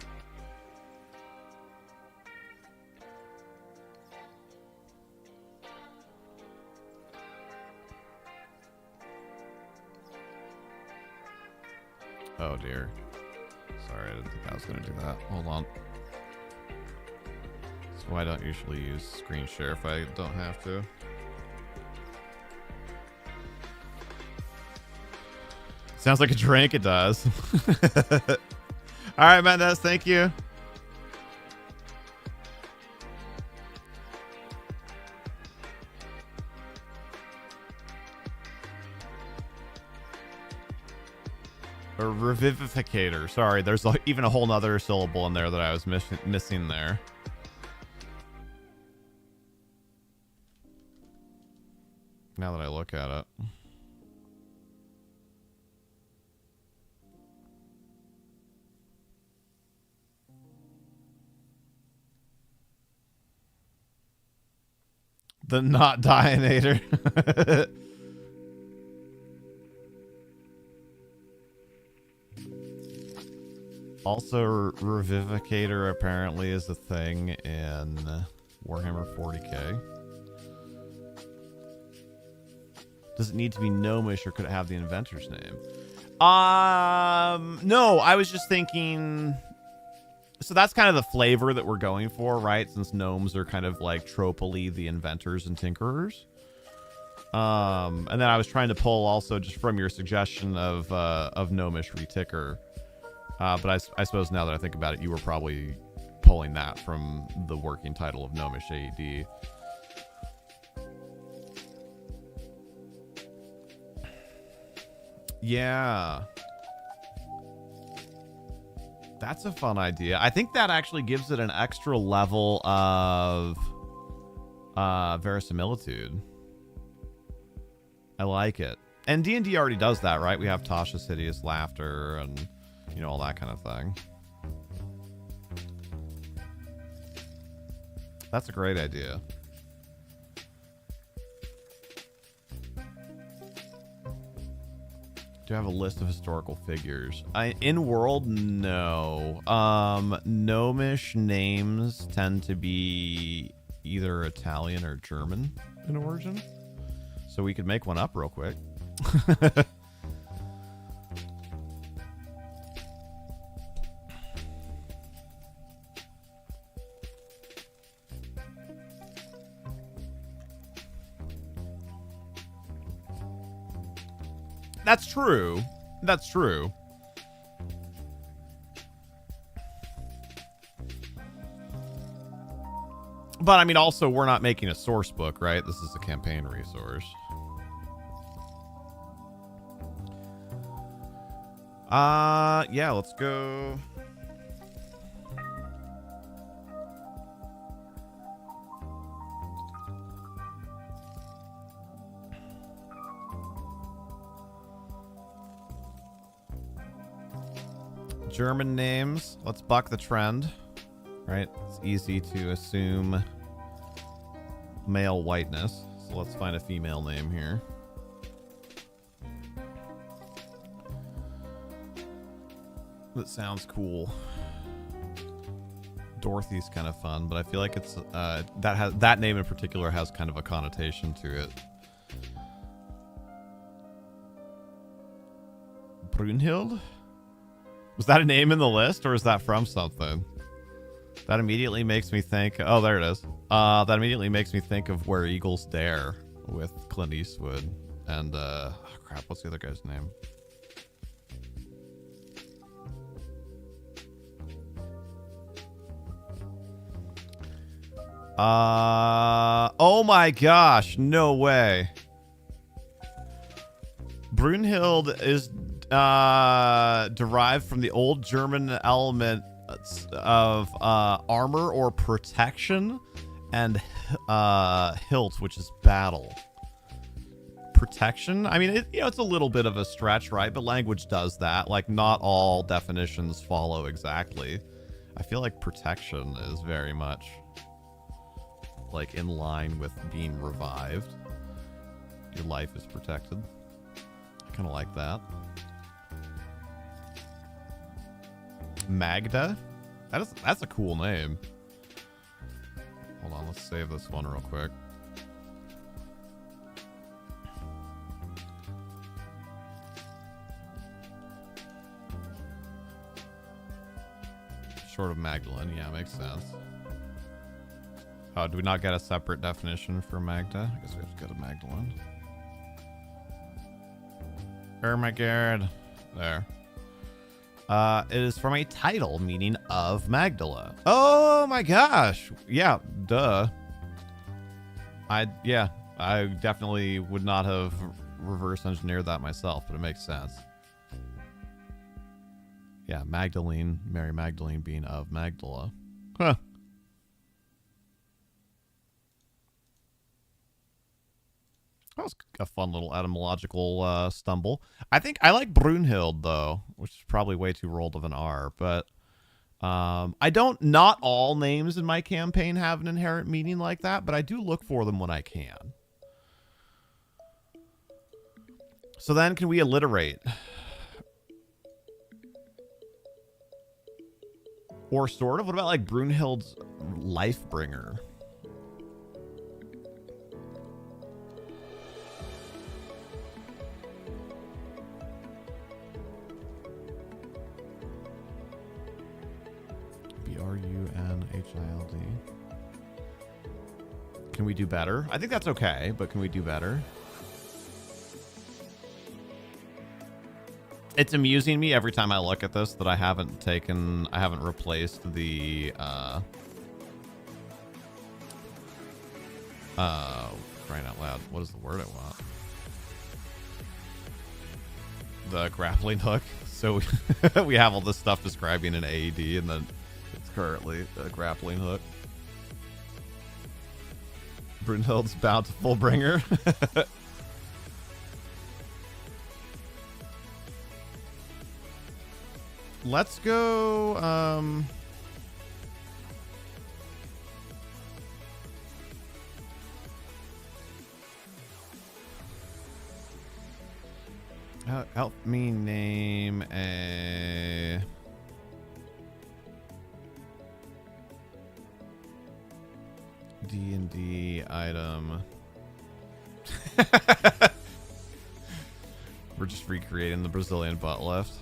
Oh dear. Sorry, I didn't think I was going to do that. Hold on. So I don't usually use screen share if I don't have to. Sounds like a drink. It does. All right, Mendez. Thank you. Or Revivificator. Sorry, there's even a whole nother syllable in there that I was missing there. Now that I look at it. The not Dionator. Also, Revivicator apparently is a thing in Warhammer 40k. Does it need to be gnomish or could it have the inventor's name? No, I was just thinking... So that's kind of the flavor that we're going for, right? Since gnomes are kind of like tropically the inventors and tinkerers. And then I was trying to pull also just from your suggestion of gnomish reticker. But I suppose now that I think about it, you were probably pulling that from the working title of Gnomish AED. Yeah. That's a fun idea. I think that actually gives it an extra level of verisimilitude. I like it. And D&D already does that, right? We have Tasha's Hideous Laughter and, you know, all that kind of thing. That's a great idea. Do I have a list of historical figures? In world, no. Gnomish names tend to be either Italian or German in origin. So we could make one up real quick. That's true. That's true. But I mean, also, we're not making a source book, right? This is a campaign resource. Yeah, let's go. German names. Let's buck the trend. Right? It's easy to assume male whiteness. So let's find a female name here. That sounds cool. Dorothy's kind of fun, but I feel like it's that name in particular has kind of a connotation to it. Brunhild? Was that a name in the list, or is that from something? That immediately makes me think... Oh, there it is. That immediately makes me think of Where Eagles Dare with Clint Eastwood. And, oh crap, what's the other guy's name? Oh my gosh, no way. Brunhild is derived from the old German element of armor or protection, and hilt, which is battle. protection. I mean, it's a little bit of a stretch, right? But language does that. Like, not all definitions follow exactly. I feel like protection is very much like in line with being revived. Your life is protected. I kind of like that. Magda? That's a cool name. Hold on, let's save this one real quick. Short of Magdalene, yeah, makes sense. Oh, do we not get a separate definition for Magda? I guess we have to go to Magdalene. Oh my god. There. It is from a title meaning of Magdala. Oh my gosh. Yeah, duh. I definitely would not have reverse engineered that myself, but it makes sense. Yeah, Magdalene, Mary Magdalene being of Magdala. Huh. That was a fun little etymological stumble. I think I like Brunhild, though, which is probably way too rolled of an R, but I don't, not all names in my campaign have an inherent meaning like that, but I do look for them when I can. So then can we alliterate? Or sort of? What about like Brunhild's Lifebringer? Brunhild. Can we do better? I think that's okay, but can we do better? It's amusing me every time I look at this that I haven't replaced the crying out loud. What is the word I want? The grappling hook. So we have all this stuff describing an AED, and then it's currently a grappling hook. Brunhild's Bountiful Bringer. Let's go, help me name a D&D item. We're just recreating the Brazilian butt lift.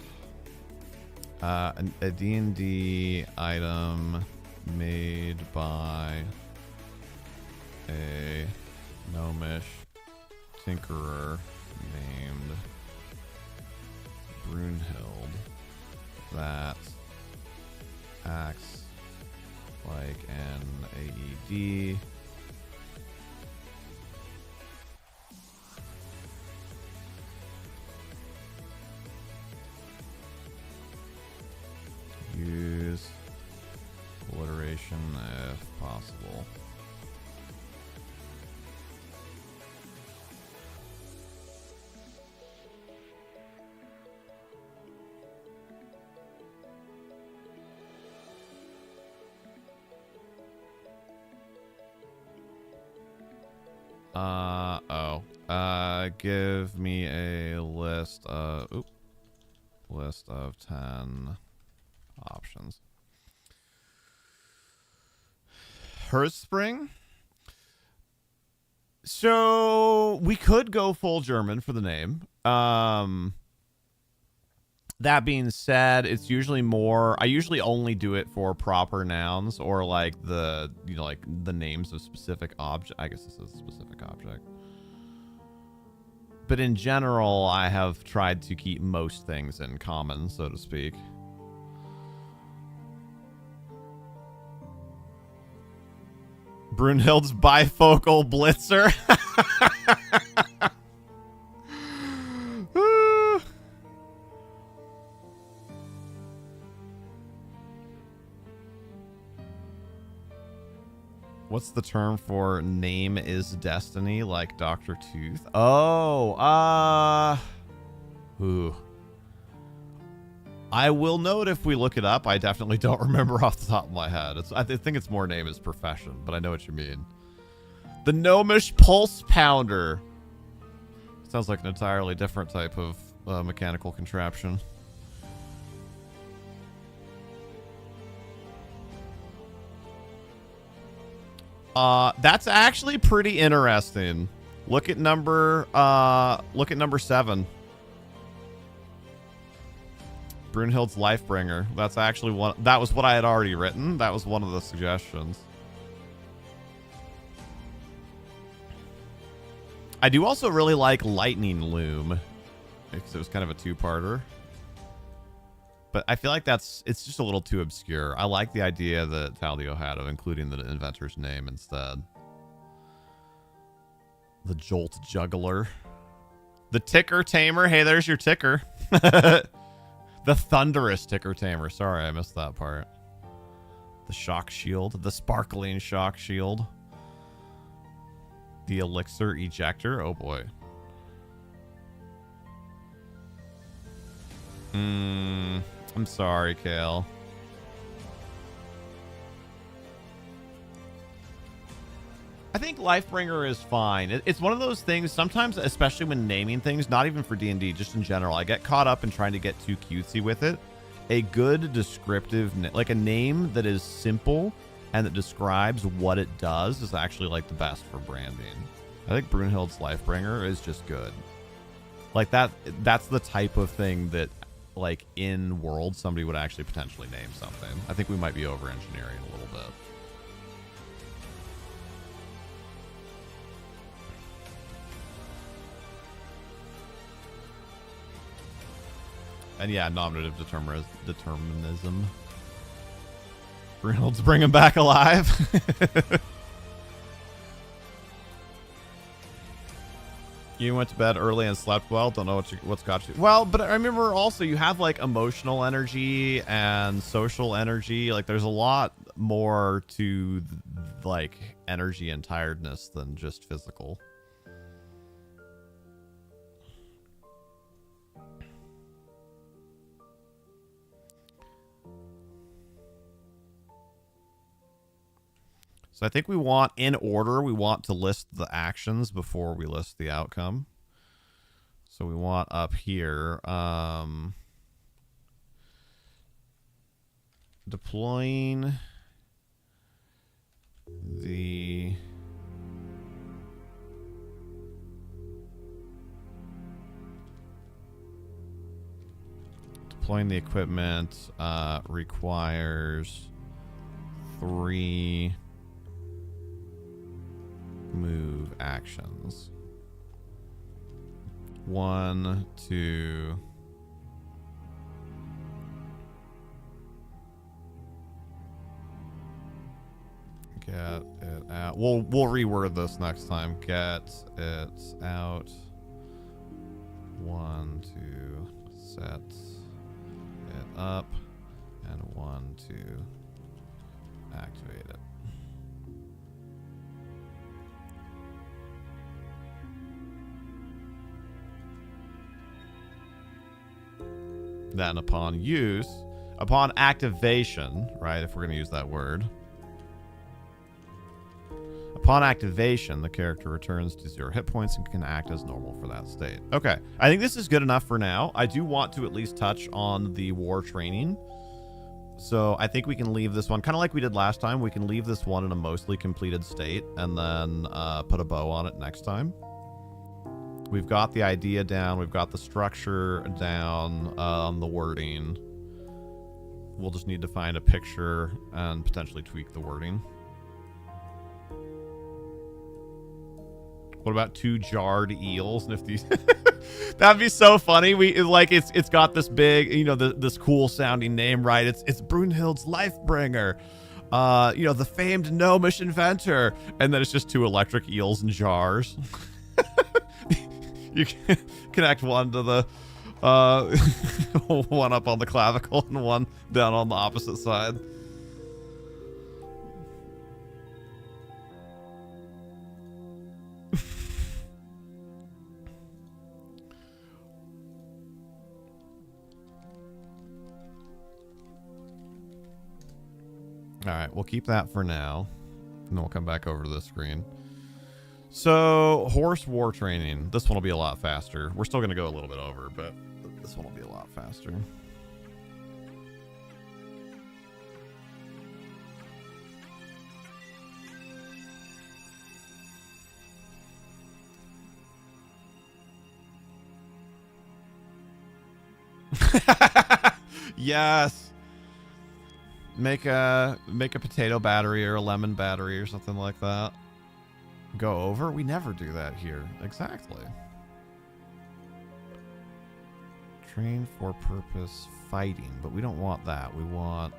A D&D item made by a gnomish tinkerer named Brunhild that acts like an AED. Use alliteration if possible. Give me a list of list of 10 options. Herspring. So we could go full German for the name. That being said, it's usually more, I usually only do it for proper nouns or like the, you know, like the names of specific object. I guess this is a specific object. But in general, I have tried to keep most things in common, so to speak. Brunhild's bifocal blitzer. What's the term for name is destiny, like Dr. Tooth? Oh, ooh. I will note if we look it up. I definitely don't remember off the top of my head. I think it's more name is profession, but I know what you mean. The Gnomish Pulse Pounder. Sounds like an entirely different type of mechanical contraption. That's actually pretty interesting. Look at number 7. Brunhild's Lifebringer. That's actually one. That was what I had already written. That was one of the suggestions. I do also really like Lightning Loom, because it was kind of a two-parter. But I feel like it's just a little too obscure. I like the idea that Talio had of including the inventor's name instead. The Jolt Juggler. The Ticker Tamer. Hey, there's your ticker. The Thunderous Ticker Tamer. Sorry, I missed that part. The Shock Shield. The Sparkling Shock Shield. The Elixir Ejector. Oh, boy. I'm sorry, Kale. I think Lifebringer is fine. It's one of those things, sometimes, especially when naming things, not even for D&D, just in general, I get caught up in trying to get too cutesy with it. A good descriptive, like a name that is simple and that describes what it does is actually like the best for branding. I think Brunhild's Lifebringer is just good. Like that's the type of thing that like in world somebody would actually potentially name something. I think we might be over engineering a little bit. And yeah, nominative determinism. Brunhild's bring him back alive. You went to bed early and slept well. Don't know what's got you. Well, but I remember also you have like emotional energy and social energy. Like there's a lot more to like energy and tiredness than just physical. So I think we want, in order, we want to list the actions before we list the outcome. So we want up here, deploying the equipment requires 3 move actions. 1, 2. Get it out. We'll reword this next time. Get it out. 1, 2. Set it up. And 1, 2. Activate it. Then upon activation, right, if we're going to use that word. Upon activation, the character returns to 0 hit points and can act as normal for that state. Okay, I think this is good enough for now. I do want to at least touch on the war training. So I think we can leave this one, kind of like we did last time, we can leave this one in a mostly completed state and then put a bow on it next time. We've got the idea down. We've got the structure down on the wording. We'll just need to find a picture and potentially tweak the wording. What about 2 jarred eels? And if these, that'd be so funny. It's got this big, you know, this cool sounding name, right? It's Brunhild's Lifebringer. The famed gnomish inventor. And then it's just 2 electric eels in jars. You can connect one to the one up on the clavicle and one down on the opposite side. All right, we'll keep that for now. And then we'll come back over to this screen. So, horse war training. This one will be a lot faster. We're still going to go a little bit over, but this one will be a lot faster. Yes. Make a potato battery or a lemon battery or something like that. Go over? We never do that here. Exactly. Train for purpose fighting, but we don't want that. We want...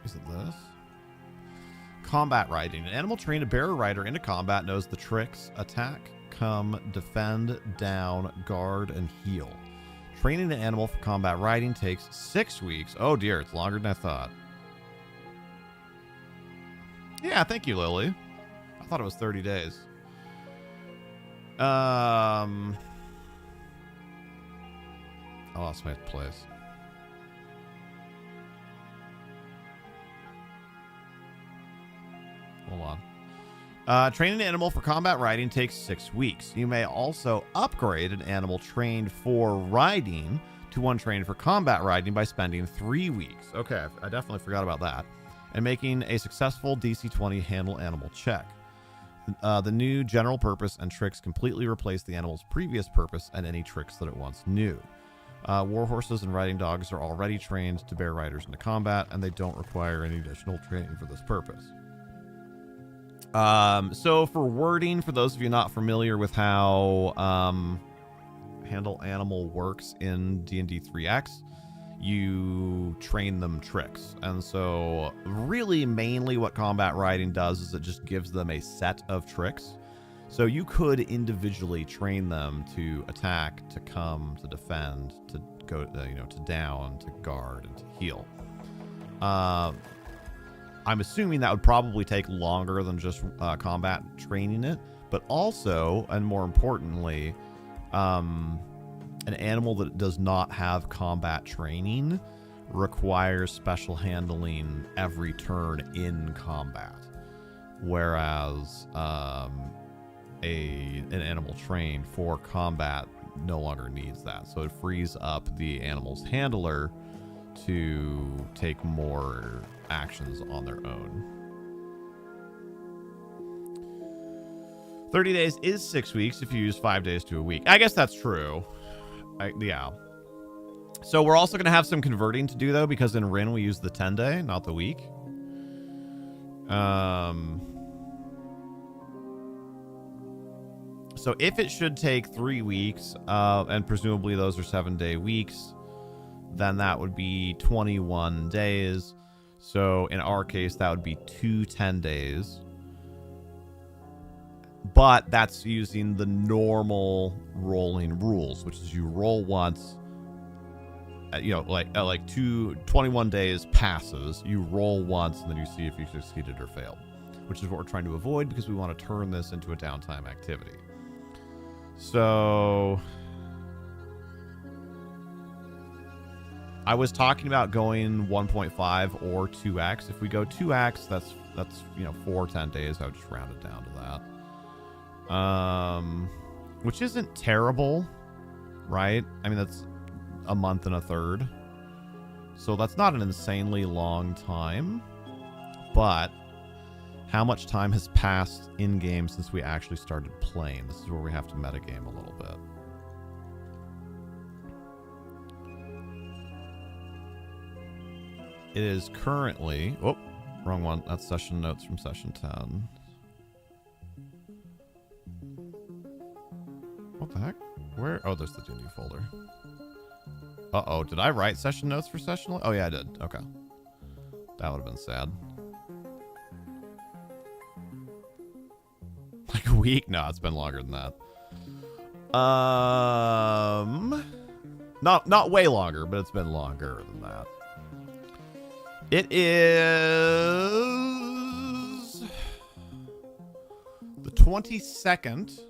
Is it this? Combat riding. An animal trained to bear a rider into combat knows the tricks: attack, come, defend, down, guard, and heal. Training an animal for combat riding takes 6 weeks. Oh dear, it's longer than I thought. Yeah, thank you, Lily. I thought it was 30 days. I lost my place. Hold on. Training an animal for combat riding takes 6 weeks. You may also upgrade an animal trained for riding to one trained for combat riding by spending 3 weeks. Okay, I definitely forgot about that. And making a successful DC 20 handle animal check. The new general purpose and tricks completely replace the animal's previous purpose and any tricks that it once knew. War horses and riding dogs are already trained to bear riders into combat, and they don't require any additional training for this purpose. So for wording, for those of you not familiar with how handle animal works in D&D 3X, you train them tricks. And so really mainly what combat riding does is it just gives them a set of tricks. So you could individually train them to attack, to come, to defend, to go, to down, to guard, and to heal. I'm assuming that would probably take longer than just combat training it, but also, and more importantly, an animal that does not have combat training requires special handling every turn in combat, whereas an animal trained for combat no longer needs that. So it frees up the animal's handler to take more actions on their own. 30 days is 6 weeks if you use 5 days to a week. I guess that's true. Yeah. So we're also going to have some converting to do, though, because in Rin we use the 10-day, not the week. So if it should take 3 weeks, and presumably those are 7-day weeks, then that would be 21 days. So in our case, that would be 2 10 days. But that's using the normal rolling rules, which is you roll once, like 21 days passes, you roll once, and then you see if you succeeded or failed, which is what we're trying to avoid because we want to turn this into a downtime activity. So I was talking about going 1.5 or 2x. If we go 2x, that's 4 10 days. I would just round it down to that. Which isn't terrible, right? I mean, that's a month and a third. So that's not an insanely long time. But how much time has passed in-game since we actually started playing? This is where we have to metagame a little bit. It is currently... Oh, wrong one. That's session notes from session 10. What the heck? Where? Oh, there's the D&D folder. Uh-oh, did I write session notes for session? Oh, yeah, I did. Okay. That would have been sad. Like a week? No, it's been longer than that. Not way longer, but it's been longer than that. It is the 22nd.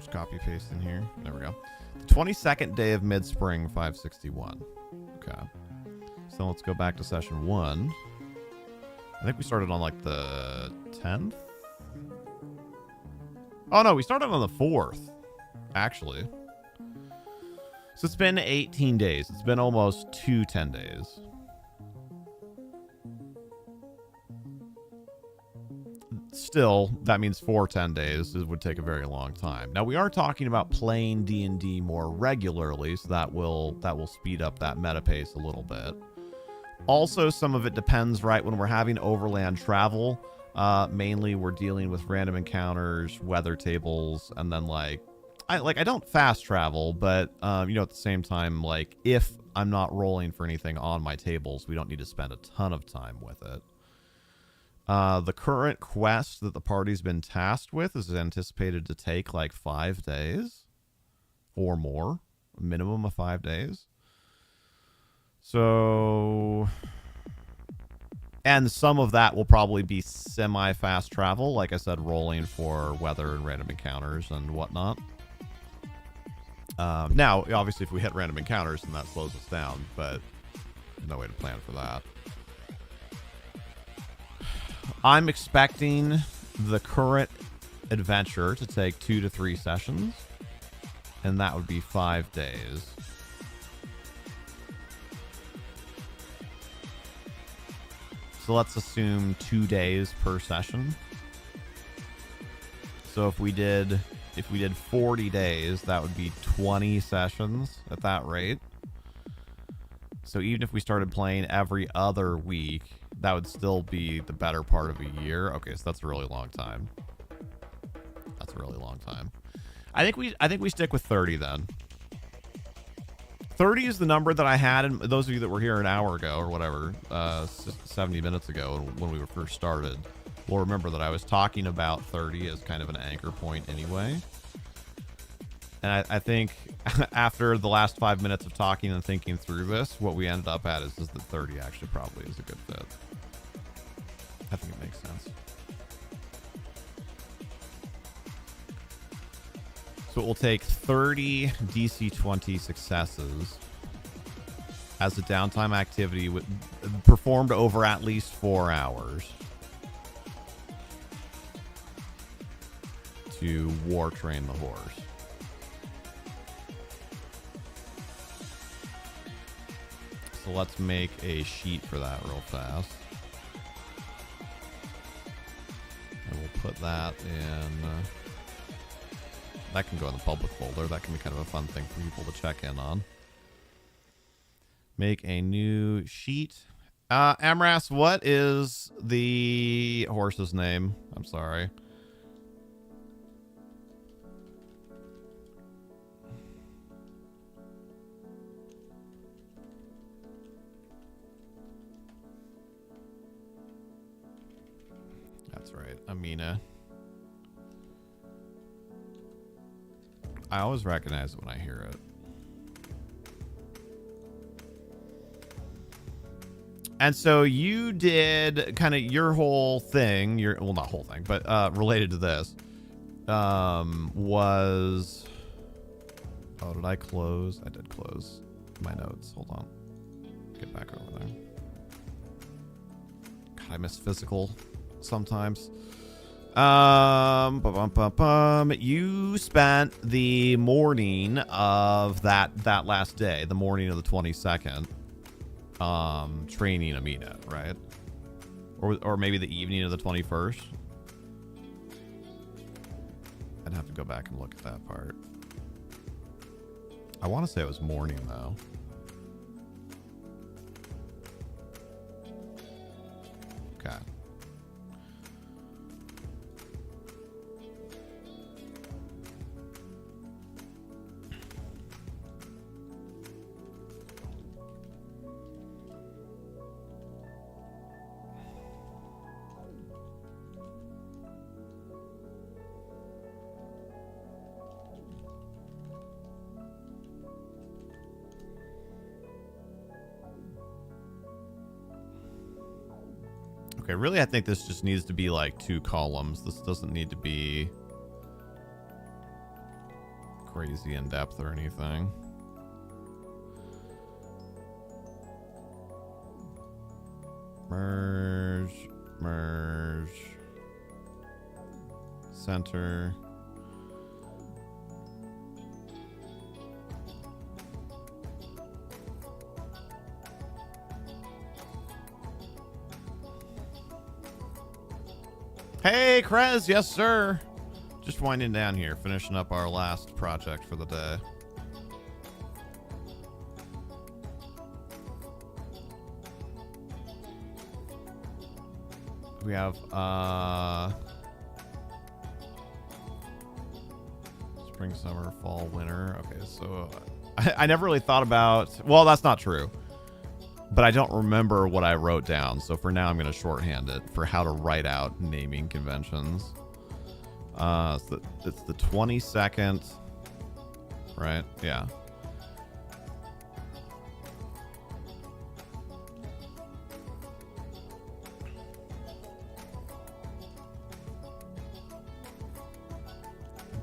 just copy paste in here. There we go. The 22nd day of mid-spring, 561. Okay. So let's go back to session 1. I think we started on like the 10th. Oh no, we started on the 4th, actually. So it's been 18 days. It's been almost 10 days. Still, that means 10 days. It would take a very long time. Now we are talking about playing D&D more regularly, so that will speed up that meta pace a little bit. Also, some of it depends, right? When we're having overland travel, mainly we're dealing with random encounters, weather tables, and then I don't fast travel, but at the same time, like if I'm not rolling for anything on my tables, we don't need to spend a ton of time with it. The current quest that the party's been tasked with is anticipated to take like 5 days or more, a minimum of 5 days. So, and some of that will probably be semi-fast travel, like I said, rolling for weather and random encounters and whatnot. Now, obviously, if we hit random encounters, then that slows us down, but no way to plan for that. I'm expecting the current adventure to take 2 to 3 sessions, and that would be 5 days. So let's assume 2 days per session. So if we did 40 days, that would be 20 sessions at that rate. So even if we started playing every other week, that would still be the better part of a year. Okay, so that's a really long time. That's a really long time. I think we stick with 30 then. 30 is the number that I had, and those of you that were here an hour ago or whatever, 70 minutes ago when we were first started, will remember that I was talking about 30 as kind of an anchor point anyway. And I think after the last 5 minutes of talking and thinking through this, what we ended up at is that 30 actually probably is a good fit. I think it makes sense. So it will take 30 DC 20 successes as a downtime activity performed over at least 4 hours to war train the horse. So let's make a sheet for that real fast. And we'll put that in... that can go in the public folder. That can be kind of a fun thing for people to check in on. Make a new sheet. Amras, what is the horse's name? I'm sorry. That's right, Amina. I always recognize it when I hear it. And so you did kind of your whole thing, well, not whole thing, but related to this, was... Oh, did I close? I did close my notes. Hold on. Get back over there. God, I miss physical sometimes. You spent the morning of that last day, the morning of the 22nd, training Amina, right? Or maybe the evening of the 21st. I'd have to go back and look at that part. I want to say it was morning though. Okay. Okay, really, I think this just needs to be like 2 columns. This doesn't need to be... crazy in depth or anything. Merge, merge, center. Hey, Krez, yes, sir. Just winding down here, finishing up our last project for the day. We have spring, summer, fall, winter. Okay, so I never really thought about, well, that's not true, but I don't remember what I wrote down. So for now, I'm going to shorthand it for how to write out naming conventions. So it's the 22nd, right? Yeah.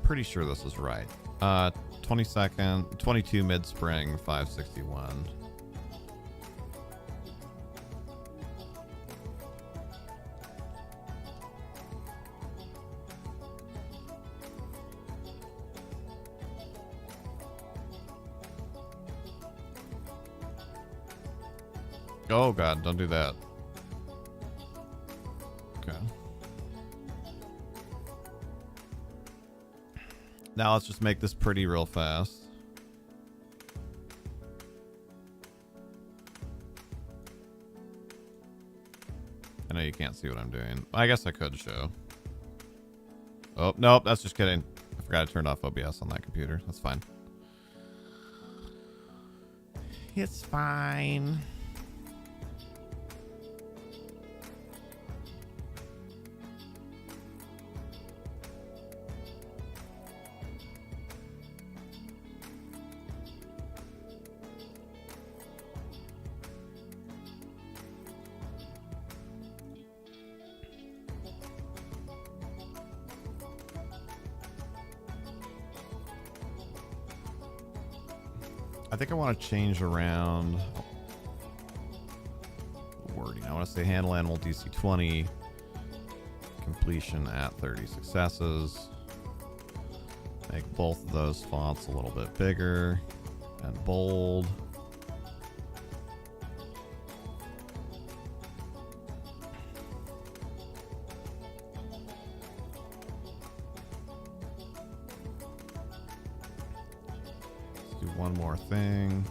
Pretty sure this is right. 22nd, 22 mid-spring, 561. Oh god, don't do that. Okay. Now let's just make this pretty real fast. I know you can't see what I'm doing. I guess I could show. Oh, nope, that's just kidding. I forgot I turned off OBS on that computer. That's fine. It's fine. I think I want to change around the wording. I want to say handle animal DC 20, completion at 30 successes. Make both of those fonts a little bit bigger and bold. One more thing.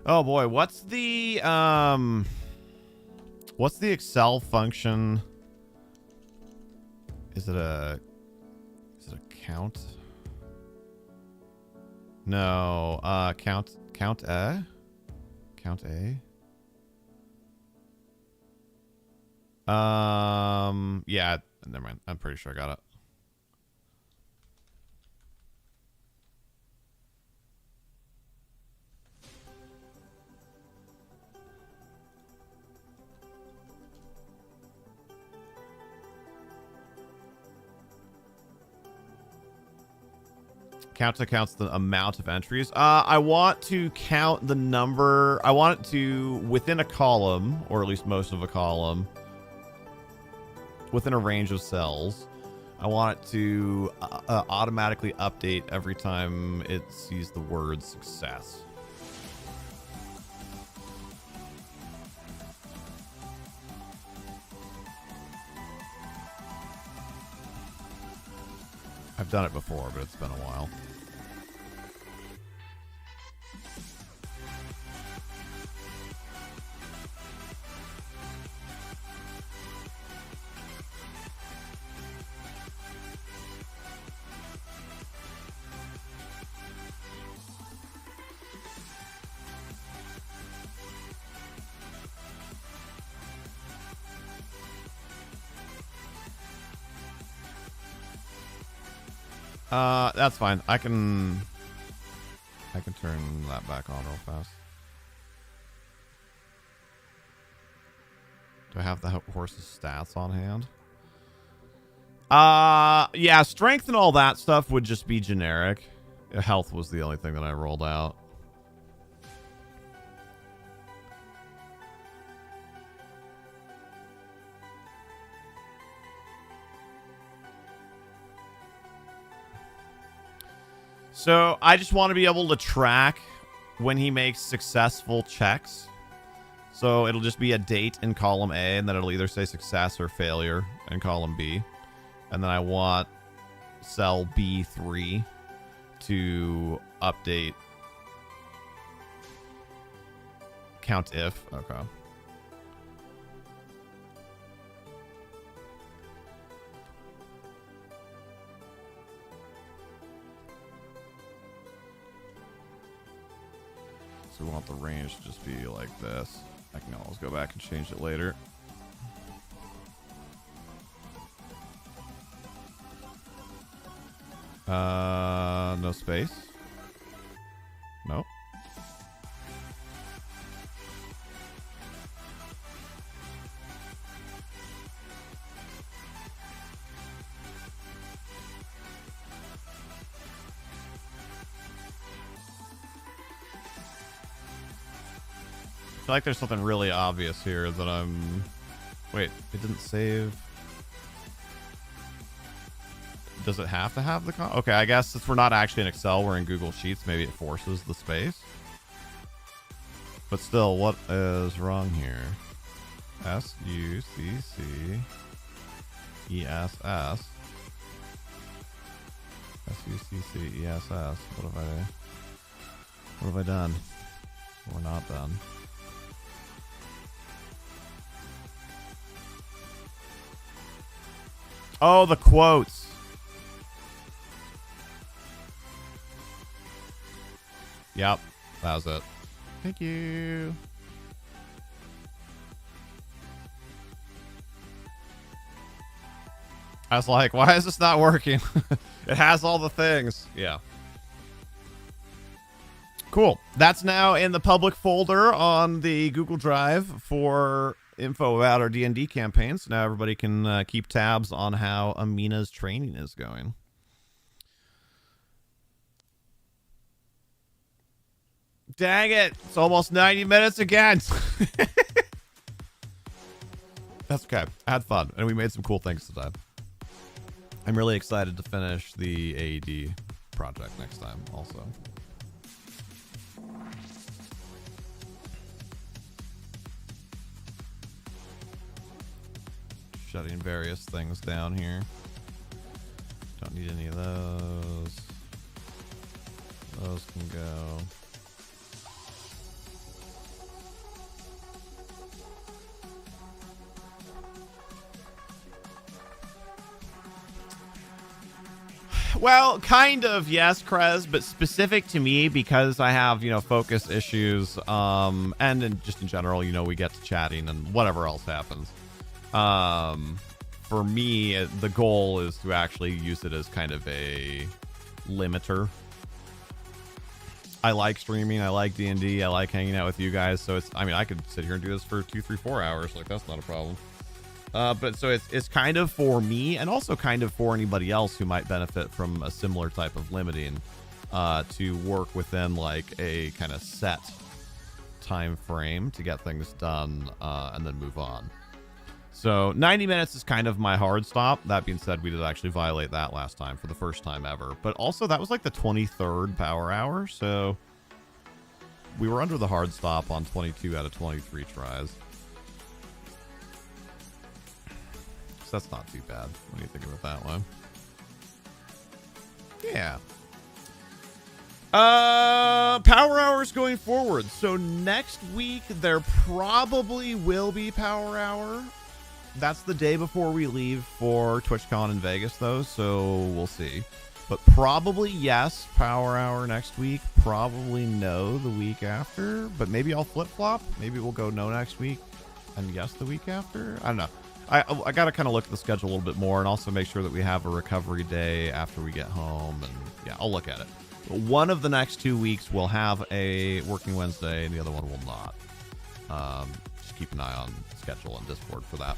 Oh boy, what's the Excel function? Is it a count? No, count A? Count A? Yeah, never mind. I'm pretty sure I got it. Count counts the amount of entries. I want to count the number. I want it to, within a column, or at least most of a column, within a range of cells, I want it to automatically update every time it sees the word success. I've done it before, but it's been a while. That's fine. I can turn that back on real fast. Do I have the horse's stats on hand? Yeah, strength and all that stuff would just be generic. Health was the only thing that I rolled out. So I just want to be able to track when he makes successful checks. So it'll just be a date in column A, and then it'll either say success or failure in column B. And then I want cell B3 to update count if. Okay. So we want the range to just be like this. I can always go back and change it later. No space. Nope. I feel like there's something really obvious here that I'm... Wait, it didn't save... Does it have to have the... Okay, I guess since we're not actually in Excel, we're in Google Sheets, maybe it forces the space. But still, what is wrong here? S-U-C-C-E-S-S. S-U-C-C-E-S-S. What have I done? We're not done. Oh, the quotes. Yep, that was it. Thank you. I was like, why is this not working? It has all the things. Yeah. Cool. That's now in the public folder on the Google Drive for info about our D&D campaigns. Now everybody can keep tabs on how Amina's training is going. Dang it. It's almost 90 minutes again. That's okay. I had fun, and we made some cool things today. I'm really excited to finish the AED project next time also. Shutting various things down here. Don't need any of those. Those can go. Well, kind of, yes, Krez, but specific to me because I have, focus issues, and just in general, we get to chatting and whatever else happens. For me, the goal is to actually use it as kind of a limiter. I like streaming. I like D&D. I like hanging out with you guys. So I could sit here and do this for 2, 3, 4 hours. Like, that's not a problem. But so it's kind of for me and also kind of for anybody else who might benefit from a similar type of limiting, to work within like a kind of set time frame to get things done, and then move on. So 90 minutes is kind of my hard stop. That being said, we did actually violate that last time for the first time ever. But also that was like the 23rd power hour. So we were under the hard stop on 22 out of 23 tries. So that's not too bad when you think of it that way. Yeah. Power hours going forward. So next week there probably will be power hour. That's the day before we leave for TwitchCon in Vegas, though, so we'll see. But probably yes, power hour next week. Probably no the week after. But maybe I'll flip-flop. Maybe we'll go no next week and yes the week after. I don't know. I got to kind of look at the schedule a little bit more and also make sure that we have a recovery day after we get home. And yeah, I'll look at it. But one of the next 2 weeks will have a working Wednesday and the other one will not. just keep an eye on schedule and Discord for that.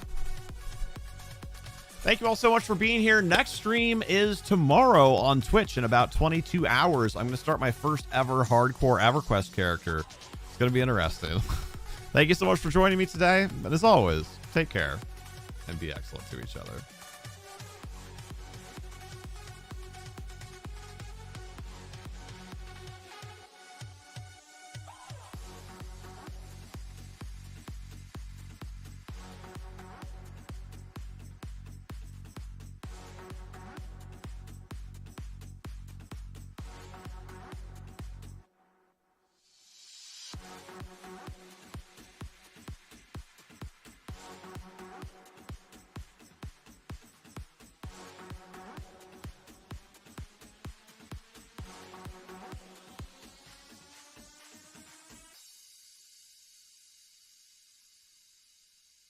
Thank you all so much for being here. Next stream is tomorrow on Twitch in about 22 hours. I'm going to start my first ever hardcore EverQuest character. It's going to be interesting. Thank you so much for joining me today. And as always, take care and be excellent to each other.